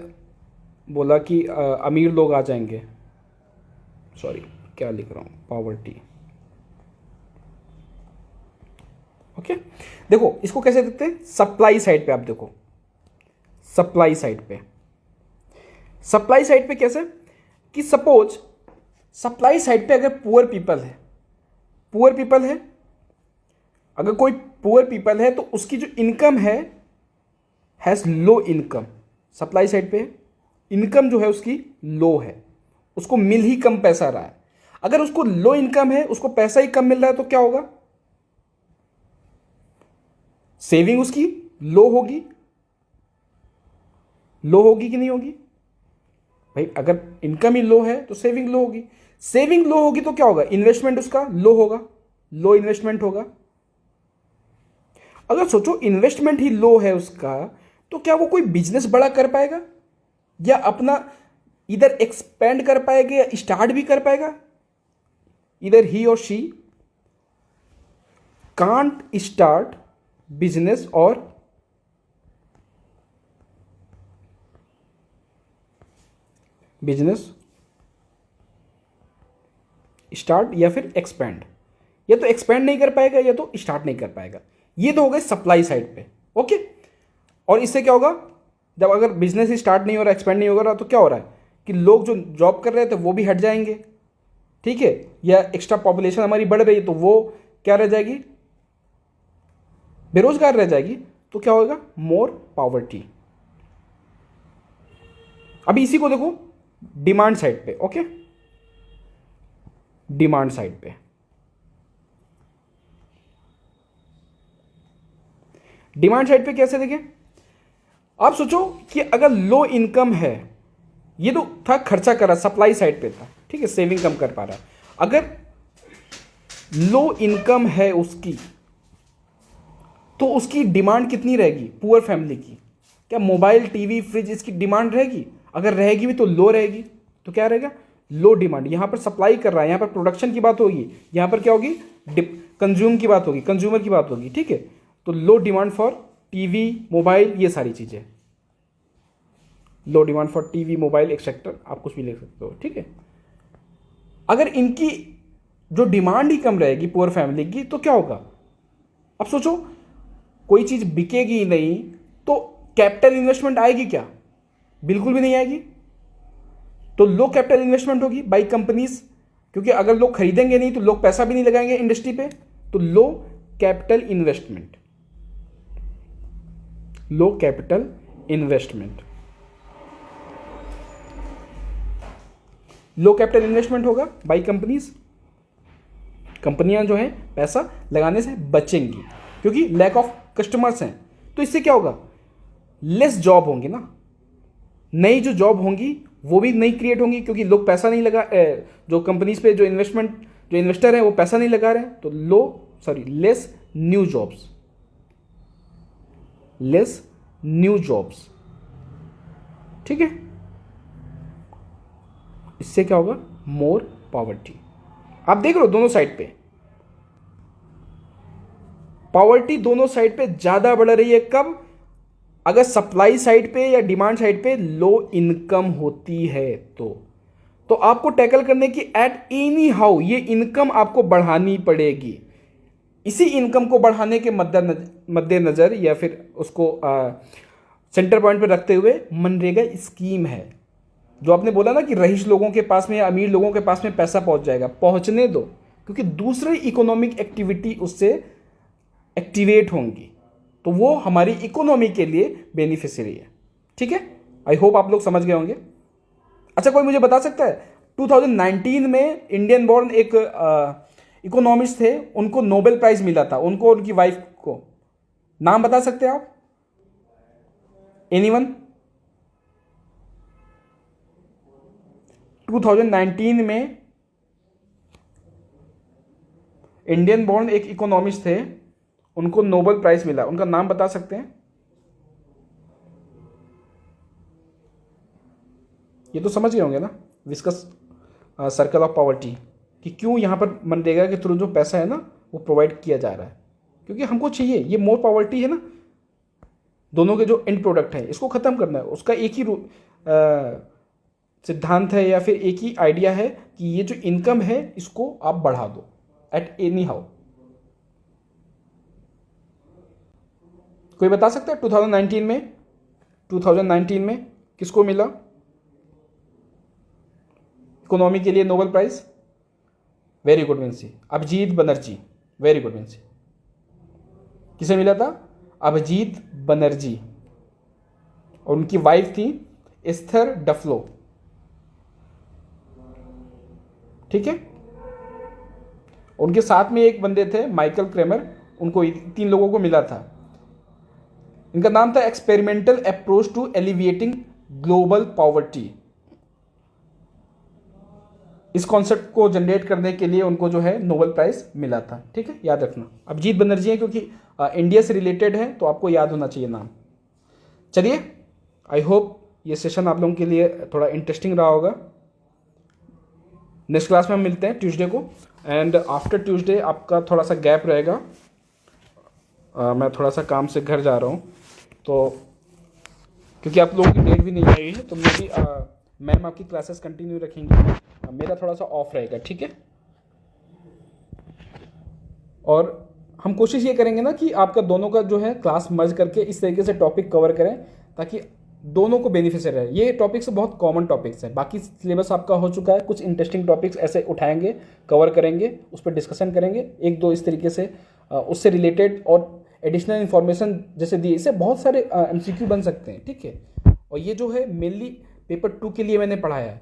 बोला कि अमीर लोग आ जाएंगे, सॉरी क्या लिख रहा हूँ, पॉवर्टी। ओके, देखो इसको कैसे देखते हैं, सप्लाई साइड पे आप देखो, सप्लाई साइड पे, सप्लाई साइड पे कैसे कि सपोज सप्लाई साइड पे अगर पुअर पीपल है, पुअर पीपल है, अगर कोई पुअर पीपल है तो उसकी जो income has low income, supply side पे इनकम जो है उसकी लो है, उसको मिल ही कम पैसा रहा है। अगर उसको लो इनकम है, उसको पैसा ही कम मिल रहा है तो क्या होगा, सेविंग उसकी लो होगी, लो होगी कि नहीं होगी भाई, अगर इनकम ही लो है तो सेविंग लो होगी, सेविंग लो होगी तो क्या होगा, इन्वेस्टमेंट उसका लो होगा, लो इन्वेस्टमेंट होगा। अगर सोचो इन्वेस्टमेंट ही लो है उसका, तो क्या वो कोई बिजनेस बड़ा कर पाएगा, या अपना इधर एक्सपेंड कर पाएगा या स्टार्ट भी कर पाएगा, इधर ही और शी कांट स्टार्ट बिजनेस और बिजनेस स्टार्ट या फिर एक्सपेंड, या तो एक्सपेंड नहीं कर पाएगा या तो स्टार्ट नहीं कर पाएगा। ये तो हो गए सप्लाई साइड पे। ओके, और इससे क्या होगा, जब अगर बिजनेस ही स्टार्ट नहीं हो रहा, एक्सपेंड नहीं हो रहा, तो क्या हो रहा है कि लोग जो जॉब कर रहे थे वो भी हट जाएंगे, ठीक है, या एक्स्ट्रा पॉपुलेशन हमारी बढ़ रही है तो वो क्या रह जाएगी, बेरोजगार रह जाएगी, तो क्या होगा, मोर पॉवर्टी। अभी इसी को देखो डिमांड साइड पे। ओके, डिमांड साइड पे, डिमांड साइड पे कैसे देखें, आप सोचो कि अगर लो इनकम है, ये तो था खर्चा कर रहा, सप्लाई साइड पे था, ठीक है, सेविंग कम कर पा रहा, अगर लो इनकम है उसकी तो उसकी डिमांड कितनी रहेगी, पुअर फैमिली की, क्या मोबाइल टीवी फ्रिज इसकी डिमांड रहेगी, अगर रहेगी भी तो लो रहेगी, तो क्या रहेगा, लो डिमांड। यहां पर सप्लाई कर रहा है, यहां पर प्रोडक्शन की बात होगी, यहां पर क्या होगी, कंज्यूम की बात होगी, कंज्यूमर की बात होगी, ठीक है, तो low demand for TV mobile, ये सारी चीजें, low demand for TV mobile etcetera, आप कुछ भी लिख सकते हो, ठीक है। अगर इनकी जो डिमांड ही कम रहेगी पुअर फैमिली की, तो क्या होगा, अब सोचो कोई चीज बिकेगी ही नहीं तो कैपिटल इन्वेस्टमेंट आएगी क्या, बिल्कुल भी नहीं आएगी, तो लो कैपिटल इन्वेस्टमेंट होगी बाई कंपनीज, क्योंकि अगर लोग खरीदेंगे नहीं तो लोग पैसा भी नहीं लगाएंगे इंडस्ट्री पे, तो लो कैपिटल इन्वेस्टमेंट, लो कैपिटल इन्वेस्टमेंट, लो कैपिटल इन्वेस्टमेंट होगा बाई कंपनीज, कंपनियां जो है पैसा लगाने से बचेंगी क्योंकि लैक ऑफ कस्टमर्स हैं, तो इससे क्या होगा, लेस जॉब होंगी ना, नई जो जॉब होंगी वो भी नई क्रिएट होंगी क्योंकि लोग पैसा नहीं लगा, जो कंपनीज पे जो इन्वेस्टर हैं वो पैसा नहीं लगा रहे हैं, तो less new jobs, less new jobs, ठीक है, इससे क्या होगा, मोर पॉवर्टी। आप देख लो दोनों साइड पे पॉवर्टी दोनों साइड पे ज्यादा बढ़ रही है, कब, अगर सप्लाई साइड पे या डिमांड साइड पे लो इनकम होती है तो आपको टैकल करने की एट एनी हाउ ये इनकम आपको बढ़ानी पड़ेगी। इसी इनकम को बढ़ाने के मद्देनजर या फिर उसको सेंटर पॉइंट पे रखते हुए मनरेगा स्कीम है, जो आपने बोला ना कि रईस लोगों के पास में या अमीर लोगों के पास में पैसा पहुंच जाएगा, पहुंचने दो, क्योंकि दूसरी इकोनॉमिक एक्टिविटी उससे एक्टिवेट होंगी, तो वो हमारी इकोनॉमी के लिए बेनिफिशियरी है, ठीक है। आई होप आप लोग समझ गए होंगे। अच्छा, कोई मुझे बता सकता है 2019 में इंडियन बॉर्न एक इकोनॉमिस्ट थे, उनको नोबेल प्राइज मिला था, उनको, उनकी वाइफ को, नाम बता सकते हैं आप, एनीवन? 2019 में इंडियन बॉर्न एक इकोनॉमिस्ट थे, उनको नोबेल प्राइज मिला, उनका नाम बता सकते हैं? ये तो समझ गए होंगे ना, विस्कस सर्कल ऑफ पॉवर्टी। कि क्यों यहाँ पर मनरेगा के थ्रू जो पैसा है ना वो प्रोवाइड किया जा रहा है, क्योंकि हमको चाहिए। ये मोर पॉवर्टी है ना, दोनों के जो एंड प्रोडक्ट है इसको ख़त्म करना है। उसका एक ही सिद्धांत है या फिर एक ही आइडिया है कि ये जो इनकम है इसको आप बढ़ा दो एट एनी हाउ। कोई बता सकता है 2019 में किसको मिला इकोनॉमी के लिए Nobel prize? Very good Vincy, Abhijit Banerjee. Very good Vincy. किसे मिला था? अभिजीत बनर्जी। और उनकी वाइफ थी एस्थर डफलो। ठीक है। उनके साथ में एक बंदे थे माइकल क्रेमर, उनको 3 लोगों को मिला था। इनका नाम था experimental approach to alleviating global poverty. इस कॉन्सेप्ट को जनरेट करने के लिए उनको जो है नोबेल प्राइज मिला था। ठीक है, याद रखना। अभिजीत बनर्जी है क्योंकि इंडिया से रिलेटेड है तो आपको याद होना चाहिए नाम। चलिए, आई होप ये सेशन आप लोगों के लिए थोड़ा इंटरेस्टिंग रहा होगा। नेक्स्ट क्लास में हम मिलते हैं ट्यूसडे को, एंड आफ्टर ट्यूसडे आपका थोड़ा सा गैप रहेगा। मैं थोड़ा सा काम से घर जा रहा हूँ, तो क्योंकि आप लोगों की डेट भी नहीं आई है तो मैं भी मैम आपकी क्लासेस कंटिन्यू रखेंगी, मेरा थोड़ा सा ऑफ रहेगा। ठीक है। और हम कोशिश ये करेंगे ना कि आपका दोनों का जो है क्लास मर्ज करके इस तरीके से टॉपिक कवर करें ताकि दोनों को बेनिफिशियल रहे। ये टॉपिक्स बहुत कॉमन टॉपिक्स है, बाकी सिलेबस आपका हो चुका है। कुछ इंटरेस्टिंग टॉपिक्स ऐसे उठाएंगे, कवर करेंगे, उस पर डिस्कशन करेंगे, 1-2 इस तरीके से उससे रिलेटेड और एडिशनल इन्फॉर्मेशन जैसे दी। इससे बहुत सारे MCQ बन सकते हैं। ठीक है। और ये जो है मेनली पेपर 2 के लिए मैंने पढ़ाया है,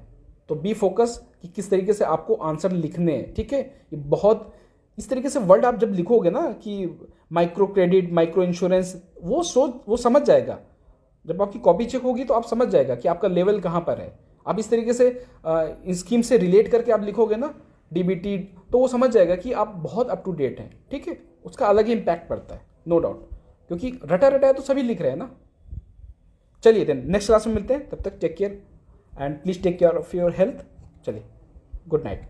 तो बी फोकस कि किस तरीके से आपको आंसर लिखने हैं। ठीक है। ये बहुत इस तरीके से वर्ड आप जब लिखोगे ना कि माइक्रो क्रेडिट, माइक्रो इंश्योरेंस, वो समझ जाएगा। जब आपकी कॉपी चेक होगी तो आप समझ जाएगा कि आपका लेवल कहाँ पर है। आप इस तरीके से इस स्कीम से रिलेट करके आप लिखोगे ना DBT, तो वो समझ जाएगा कि आप बहुत अप टू डेट हैं। ठीक है। उसका अलग ही इम्पैक्ट पड़ता है, नो डाउट, क्योंकि रटा रटा है तो सभी लिख रहे हैं ना। चलिए देन नेक्स्ट क्लास में मिलते हैं, तब तक take care and please take care of your health. चलिए, गुड नाइट।